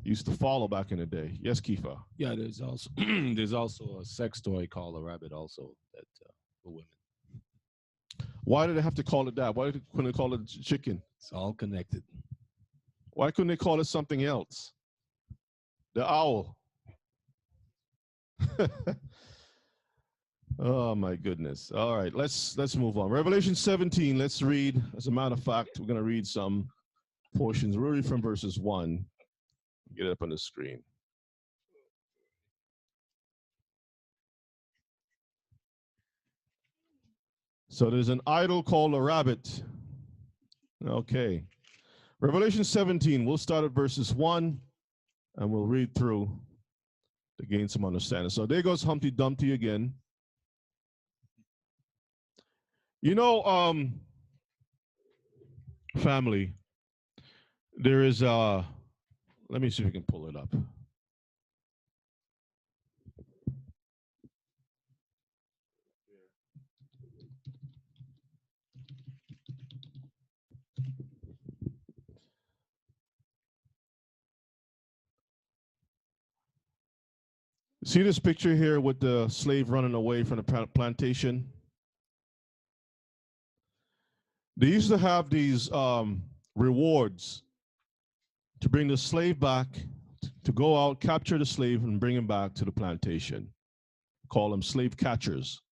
used to follow back in the day. Yes, Kifa. Yeah, there's also there's also a sex toy called a rabbit also that for women. Why did they have to call it that? Why couldn't they call it chicken? It's all connected. Why couldn't they call it something else? The owl. Oh my goodness. All right, let's move on. Revelation 17, let's read. As a matter of fact, we're going to read some portions really from verses 1. Get it up on the screen. So there's an idol called a rabbit. Okay. Revelation 17, we'll start at verses 1 and we'll read through to gain some understanding. So there goes Humpty Dumpty again. Family, there is let me see if we can pull it up. See this picture here with the slave running away from the plantation? They used to have these rewards to bring the slave back, to go out, capture the slave, and bring him back to the plantation. Call them slave catchers.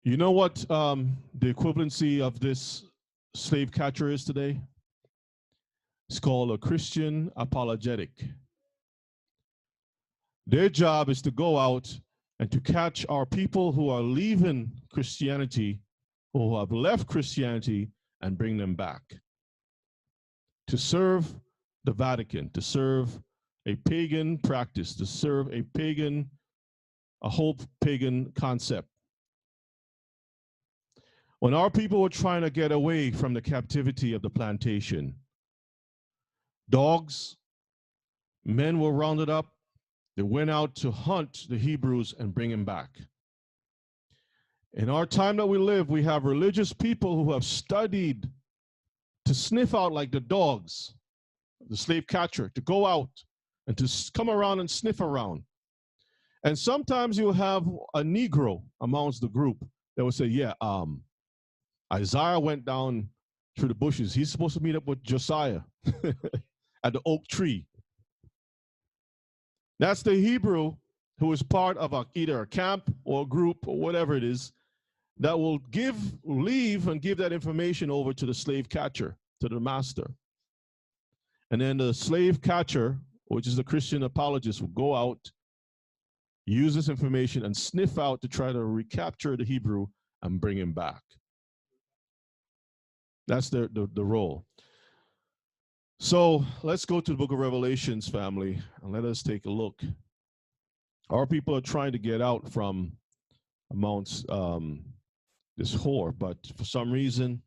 You know what the equivalency of this slave catcher is today? It's called a Christian apologetic. Their job is to go out and to catch our people who are leaving Christianity, who have left Christianity, and bring them back. To serve the Vatican, to serve a pagan practice, to serve a whole pagan concept. When our people were trying to get away from the captivity of the plantation, dogs, men were rounded up. They went out to hunt the Hebrews and bring them back. In our time that we live, we have religious people who have studied to sniff out like the dogs, the slave catcher, to go out and to come around and sniff around. And sometimes you'll have a Negro amongst the group that will say, yeah, Isaiah went down through the bushes. He's supposed to meet up with Josiah at the oak tree. That's the Hebrew who is part of either a camp or a group or whatever it is that will leave and give that information over to the slave catcher, to the master. And then the slave catcher, which is the Christian apologist, will go out, use this information, and sniff out to try to recapture the Hebrew and bring him back. That's the role. So let's go to the book of Revelations, family, and let us take a look. Our people are trying to get out from amongst this whore, but for some reason,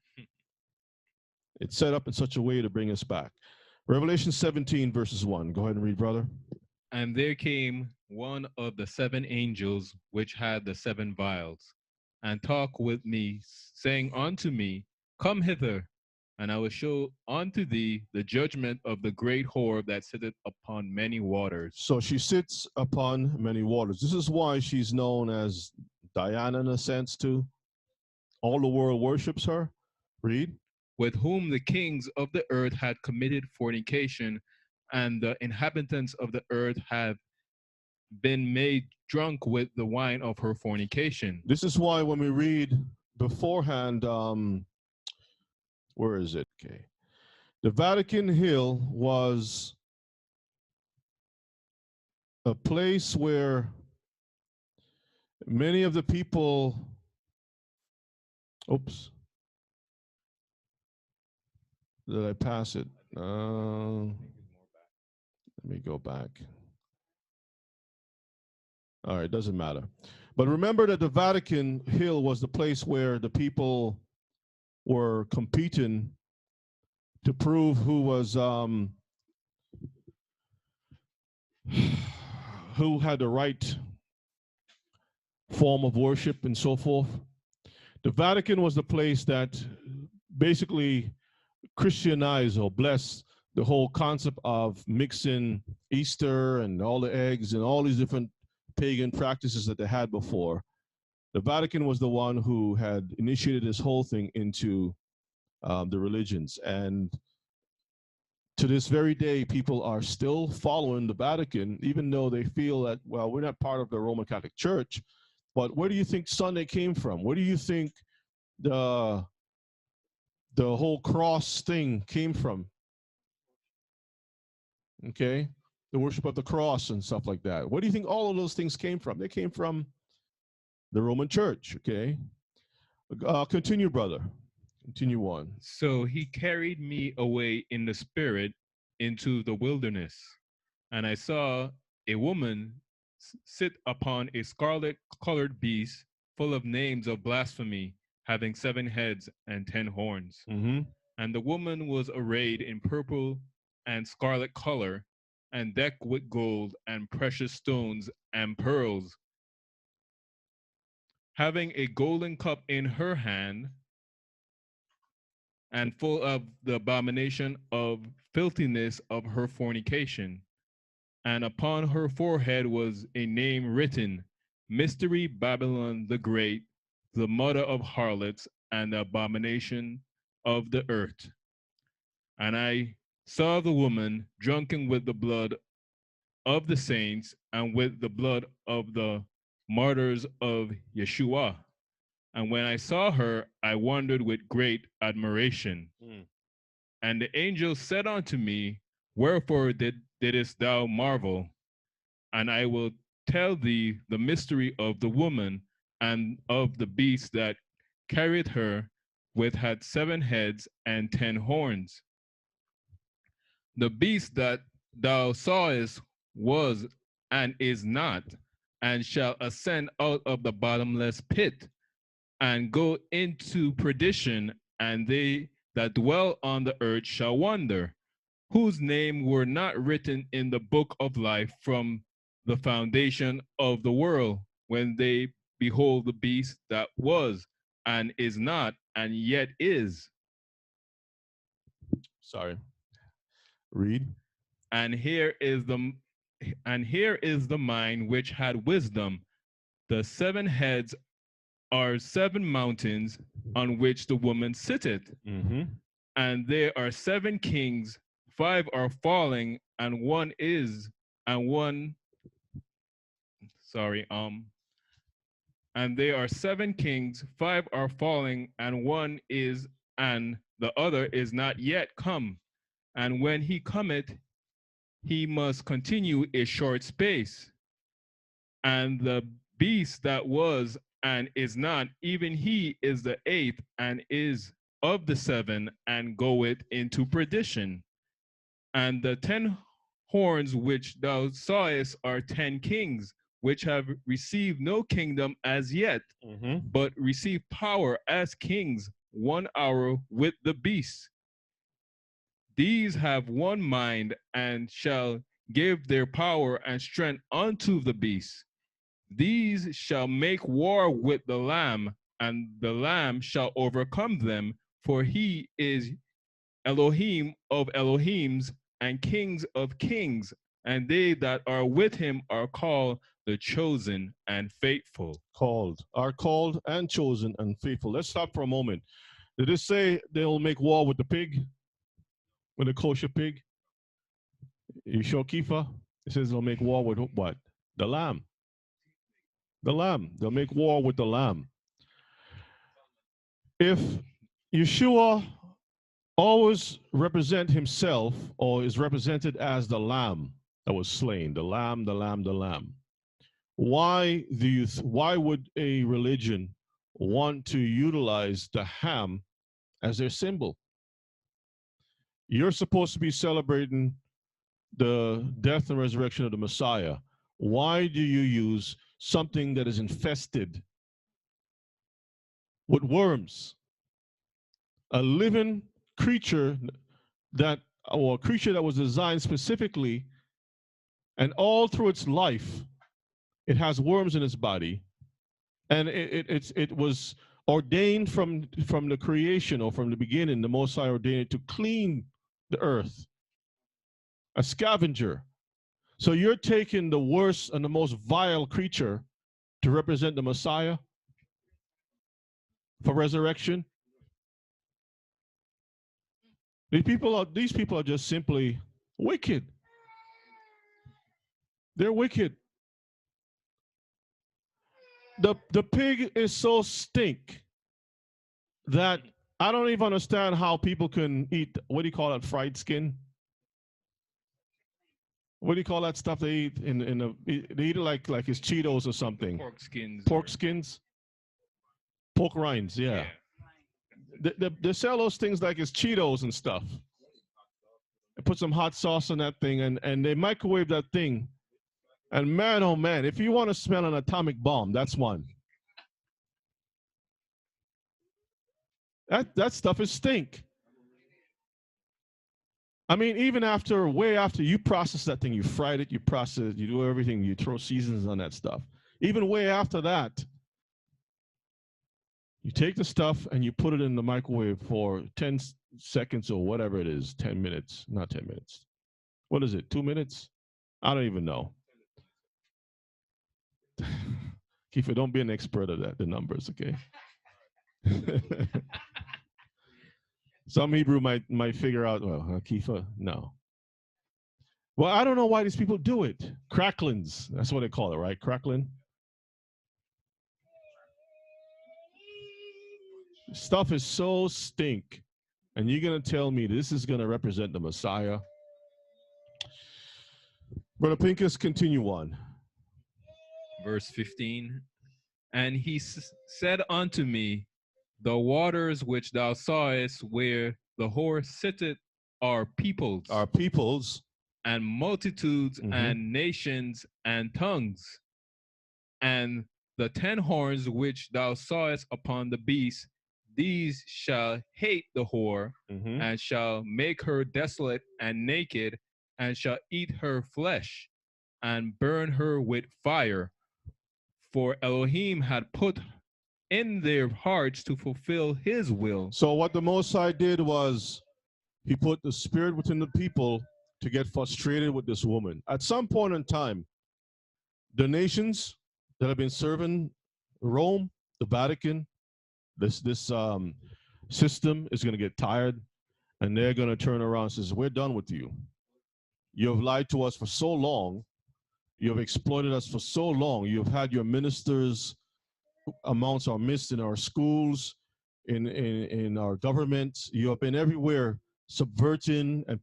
it's set up in such a way to bring us back. Revelation 17, verses 1. Go ahead and read, brother. And there came one of the seven angels which had the seven vials, and talked with me, saying unto me, Come hither, and I will show unto thee the judgment of the great whore that sitteth upon many waters. So she sits upon many waters. This is why she's known as Diana in a sense too. All the world worships her. Read. With whom the kings of the earth had committed fornication, and the inhabitants of the earth have been made drunk with the wine of her fornication. This is why when we read beforehand, where is it? Okay. The Vatican Hill was a place where many of the people, oops, did I pass it? Let me go back. All right, doesn't matter. But remember that the Vatican Hill was the place where the people were competing to prove who was who had the right form of worship and so forth. The Vatican was the place that basically Christianized or blessed the whole concept of mixing Easter and all the eggs and all these different pagan practices that they had before. The Vatican was the one who had initiated this whole thing into the religions. And to this very day, people are still following the Vatican, even though they feel that, well, we're not part of the Roman Catholic Church. But where do you think Sunday came from? Where do you think the whole cross thing came from? Okay, the worship of the cross and stuff like that. Where do you think all of those things came from? They came from the Roman Church. Okay, continue, brother. Continue on. So he carried me away in the spirit into the wilderness, and I saw a woman sit upon a scarlet-colored beast full of names of blasphemy, having 7 heads and 10 horns. Mm-hmm. And the woman was arrayed in purple and scarlet color, and decked with gold and precious stones and pearls, having a golden cup in her hand, and full of the abomination of filthiness of her fornication. and upon her forehead was a name written, Mystery Babylon the Great, the mother of harlots and the abomination of the earth. And I saw the woman drunken with the blood of the saints and with the blood of the martyrs of Yeshua. And when I saw her, I wondered with great admiration. And the angel said unto me, Wherefore didst thou marvel? And I will tell thee the mystery of the woman and of the beast that carried her, which had 7 heads and 10 horns. The beast that thou sawest was and is not, and shall ascend out of the bottomless pit, and go into perdition, and they that dwell on the earth shall wonder, whose name were not written in the book of life from the foundation of the world, when they behold the beast that was, and is not, and yet is. Sorry. Read. And here is the mind which had wisdom. The 7 heads are 7 mountains on which the woman sitteth, and there are 7 kings, 5 are falling, and one is, and one, sorry, and there are 7 kings, 5 are falling, and one is, and the other is not yet come. And when he cometh, he must continue a short space. And the beast that was and is not, even he is the 8th, and is of the 7, and goeth into perdition. And the 10 horns which thou sawest are 10 kings, which have received no kingdom as yet, but receive power as kings 1 hour with the beast. These have one mind, and shall give their power and strength unto the beast. These shall make war with the Lamb, and the Lamb shall overcome them, for he is Elohim of Elohims and kings of kings, and they that are with him are called the chosen and faithful. Are called and chosen and faithful. Let's stop for a moment. Did it say they'll make war with the pig? With the kosher pig? You sure, Kifa? It says they'll make war with what? The lamb. The lamb. They'll make war with the lamb. If Yeshua always represent himself, or is represented as the lamb that was slain, the lamb, the lamb, the lamb, why would a religion want to utilize the ham as their symbol? You're supposed to be celebrating the death and resurrection of the Messiah. Why do you use something that is infested with worms? A living creature or a creature that was designed specifically, and all through its life, it has worms in its body, and it was ordained from the creation, or from the beginning. The Most High ordained it to clean the earth, a scavenger. So you're taking the worst and the most vile creature to represent the Messiah for resurrection. These people are just simply wicked. They're wicked. The pig is so stink that I don't even understand how people can eat, what do you call that, fried skin? What do you call that stuff they eat they eat it like it's Cheetos or something? Pork skins. Pork skins? Pork rinds, yeah. They sell those things like it's Cheetos and stuff. They put some hot sauce on that thing, and they microwave that thing. And man, oh man, if you want to smell an atomic bomb, that's one. That stuff is stink. I mean, even way after you process that thing, you fried it, you process it, you do everything, you throw seasons on that stuff. Even way after that, you take the stuff and you put it in the microwave for 10 seconds or whatever it is, 10 minutes, not 10 minutes. What is it, 2 minutes? I don't even know. Kiefer, don't be an expert at that, the numbers, okay? Some Hebrew might figure out, well, Kiefer, no. Well, I don't know why these people do it. Cracklins, that's what they call it, right? Crackling. Stuff is so stink. And you're going to tell me this is going to represent the Messiah? Brother Pincus, continue on. Verse 15. And he said unto me, the waters which thou sawest where the whore sitteth are peoples. Our peoples. And multitudes and nations and tongues. And the 10 horns which thou sawest upon the beast, these shall hate the whore, and shall make her desolate and naked, and shall eat her flesh, and burn her with fire. For Elohim had put in their hearts to fulfill his will. So what the Most High did was he put the spirit within the people to get frustrated with this woman. At some point in time, the nations that have been serving Rome, the Vatican, this system is going to get tired, and they're going to turn around and says, we're done with you. You have lied to us for so long. You have exploited us for so long. You have had your ministers' amounts are missed in our schools, in our government. You have been everywhere subverting and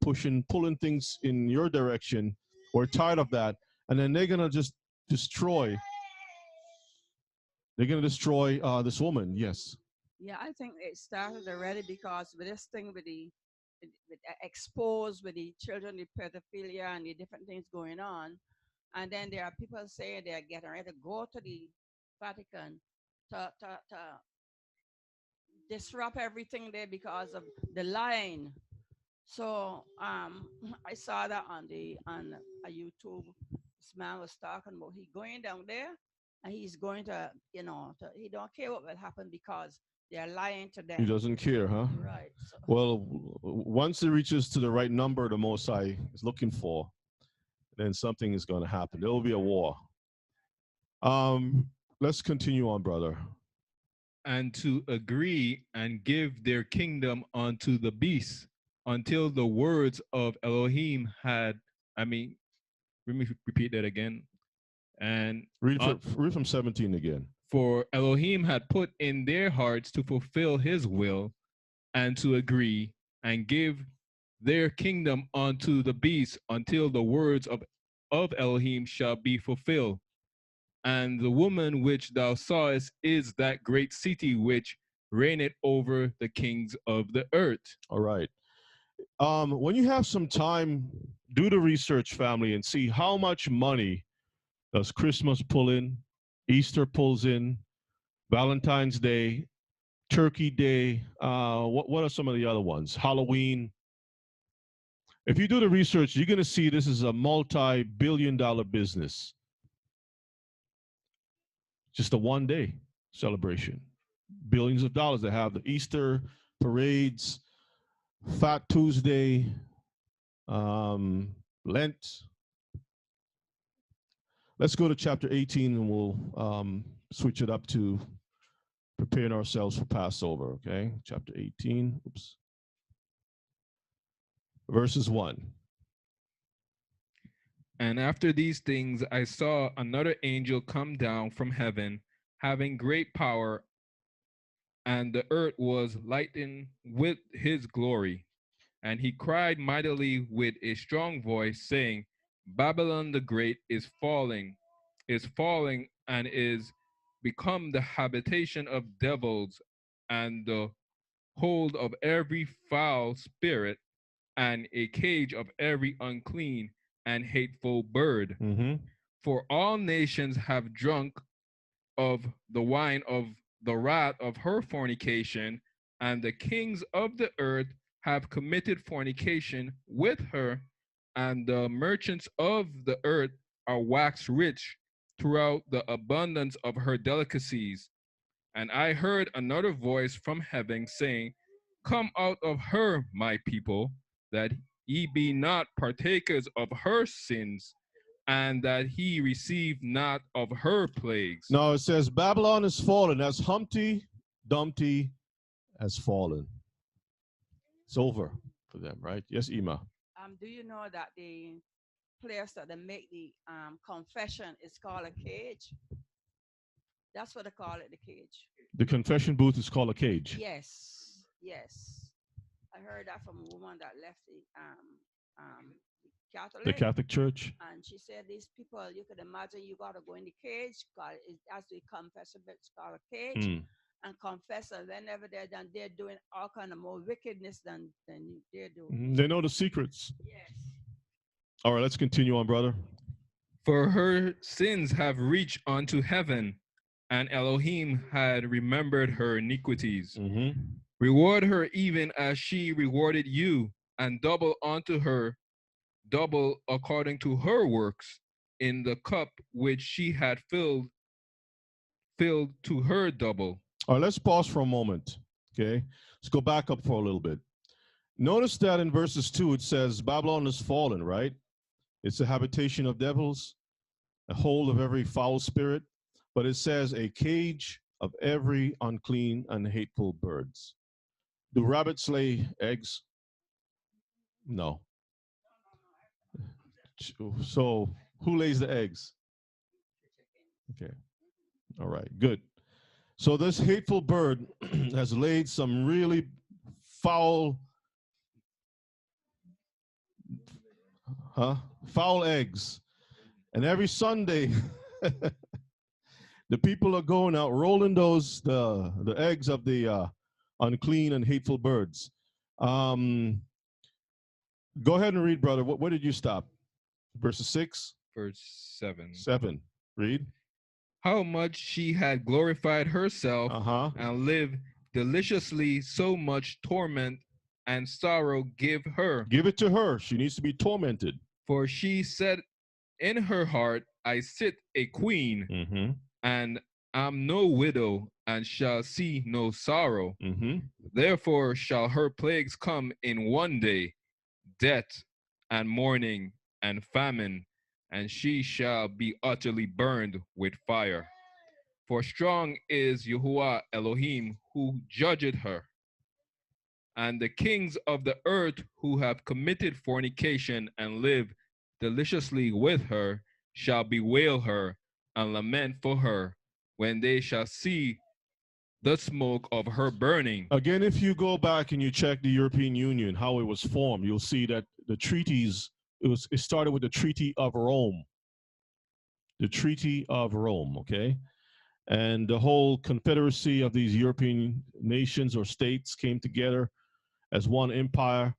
pulling things in your direction. We're tired of that. And then they're going to just destroy. They're going to destroy this woman. Yes. Yeah, I think it started already because with this thing with exposed with the children, the pedophilia and the different things going on. And then there are people saying they're getting ready to go to the Vatican to disrupt everything there because of the lying. So I saw that on a YouTube. This man was talking about he going down there and he's going to, he don't care what will happen because they're lying to them. He doesn't care, huh? Right. So. Well, once it reaches to the right number the Most High is looking for, then something is going to happen. There will be a war. Let's continue on, brother. And to agree and give their kingdom unto the beast until the words of Elohim had, let me repeat that again. And read from 17 again. For Elohim had put in their hearts to fulfill his will and to agree and give their kingdom unto the beast until the words of Elohim shall be fulfilled. And the woman which thou sawest is that great city which reigneth over the kings of the earth. All right. When you have some time, do the research, family, and see how much money does Christmas pull in, Easter pulls in, Valentine's Day, Turkey Day. What are some of the other ones? Halloween. If you do the research, you're going to see this is a multi-billion-dollar business. Just a one-day celebration. Billions of dollars. They have the Easter parades, Fat Tuesday, Lent. Let's go to chapter 18 and we'll switch it up to preparing ourselves for Passover, okay? Chapter 18, oops. Verses 1. And after these things, I saw another angel come down from heaven, having great power, and the earth was lightened with his glory. And he cried mightily with a strong voice, saying, Babylon the Great is falling, and is become the habitation of devils, and the hold of every foul spirit, and a cage of every unclean and hateful bird. For all nations have drunk of the wine of the wrath of her fornication, and the kings of the earth have committed fornication with her, and the merchants of the earth are waxed rich throughout the abundance of her delicacies. And I heard another voice from heaven saying, Come out of her, my people, that ye be not partakers of her sins, and that he received not of her plagues. No, it says Babylon is fallen. That's Humpty, Dumpty has fallen. It's over for them, right? Yes, Ima. Do you know that the place that they make the confession is called a cage? That's what they call it, the cage. The confession booth is called a cage. Yes, yes. I heard that from a woman that left The Catholic Church. and she said these people, you could imagine you got to go in the cage, as we confess, it's called a cage, and confess, and whenever they're done, they're doing all kind of more wickedness than they're doing. They know the secrets. Yes. All right, let's continue on, brother. For her sins have reached unto heaven, and Elohim had remembered her iniquities. Reward her even as she rewarded you, and double unto her, double according to her works, in the cup which she had filled to her double. All right, let's pause for a moment. Okay, let's go back up for a little bit. Notice that in verses 2 it says Babylon is fallen, right? It's a habitation of devils, a hold of every foul spirit, but it says a cage of every unclean and hateful birds. Do rabbits lay eggs? No. So who lays the eggs? Okay. All right, good. So this hateful bird has laid some really foul eggs. And every Sunday the people are going out rolling the eggs of the unclean and hateful birds. Go ahead and read, brother. Where did you stop? Verses 6? Verse 7. 7. Read. How much she had glorified herself and lived deliciously, so much torment and sorrow give her. Give it to her. She needs to be tormented. For she said in her heart, I sit a queen, and am no widow, and shall see no sorrow. Therefore shall her plagues come in one day, death and mourning and famine, and she shall be utterly burned with fire. For strong is Yahuwah Elohim who judgeth her. And the kings of the earth who have committed fornication and live deliciously with her shall bewail her and lament for her when they shall see the smoke of her burning. Again, if you go back and you check the European Union, how it was formed, you'll see that the treaties, it started with the Treaty of Rome. The Treaty of Rome, okay? And the whole confederacy of these European nations or states came together as one empire.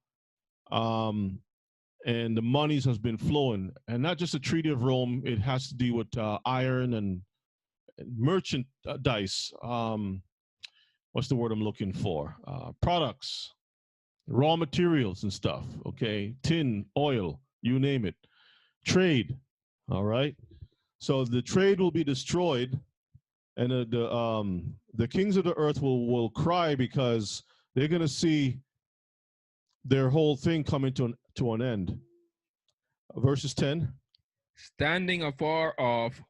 And the monies has been flowing. And not just the Treaty of Rome, it has to do with iron and merchandise. What's the word I'm looking for? Products, raw materials and stuff, okay? Tin, oil, you name it. Trade, all right? So the trade will be destroyed, and the kings of the earth will cry because they're going to see their whole thing coming to an end. Verses 10. Standing afar off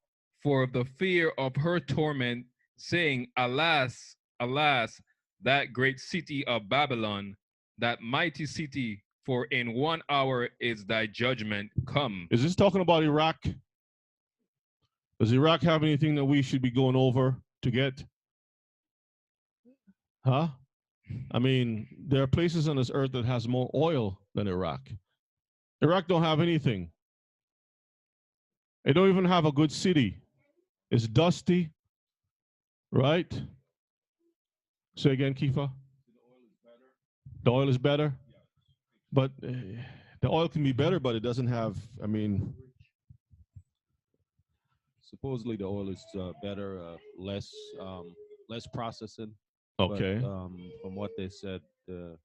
for the fear of her torment, saying, Alas, alas, that great city of Babylon, that mighty city, for in 1 hour is thy judgment come. Is this talking about Iraq? Does Iraq have anything that we should be going over to get? Huh? I mean, there are places on this earth that has more oil than Iraq. Iraq don't have anything. They don't even have a good city. It's dusty, right? Say again, Kifa. The oil is better? But the oil can be better, but it doesn't have, I mean. Supposedly the oil is better, less processing. Okay. But, from what they said, the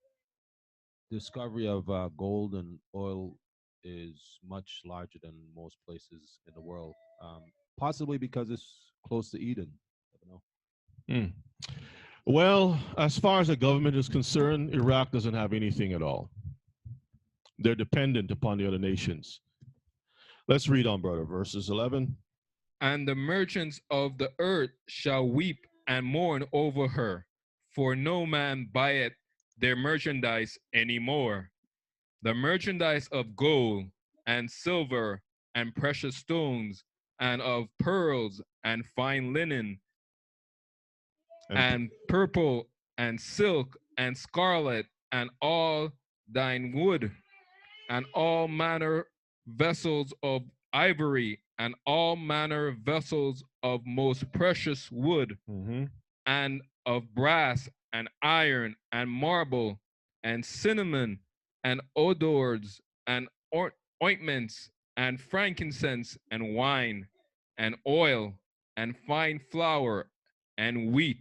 discovery of gold and oil is much larger than most places in the world. Possibly because it's close to Eden. I don't know. Well, as far as the government is concerned, Iraq doesn't have anything at all. They're dependent upon the other nations. Let's read on, brother. Verses 11. And the merchants of the earth shall weep and mourn over her, for no man buyeth their merchandise any more. The merchandise of gold and silver and precious stones and of pearls and fine linen and purple and silk and scarlet and all thine wood and all manner vessels of ivory and all manner vessels of most precious wood and of brass and iron and marble and cinnamon and odors and ointments and frankincense and wine and oil and fine flour and wheat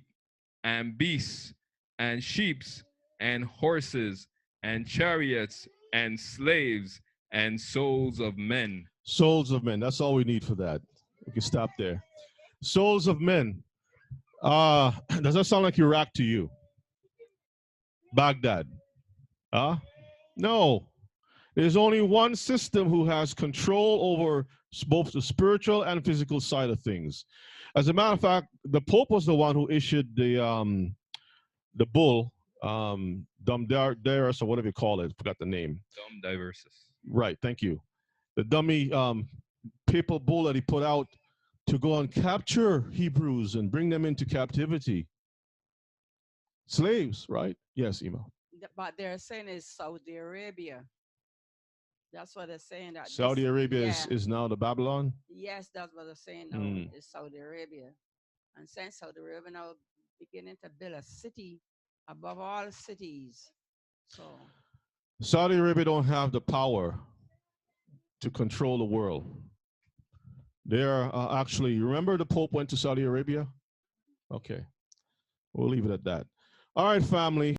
and beasts and sheeps and horses and chariots and slaves and souls of men. Souls of men. That's all we need for that. We can stop there. Souls of men. Does that sound like Iraq to you? Baghdad? No. There's only one system who has control over both the spiritual and physical side of things. As a matter of fact, the Pope was the one who issued the bull, Dumdarus, or whatever you call it. Forgot the name. Diversus. Right. Thank you. The dummy papal bull that he put out to go and capture Hebrews and bring them into captivity. Slaves, right? Yes, Ima. But they're saying it's Saudi Arabia. That's what they're saying. That Saudi Arabia is now the Babylon? Yes, that's what they're saying now. It's Saudi Arabia. And since Saudi Arabia now beginning to build a city above all cities. So Saudi Arabia don't have the power to control the world. They're actually, remember the Pope went to Saudi Arabia? Okay, we'll leave it at that. All right, family.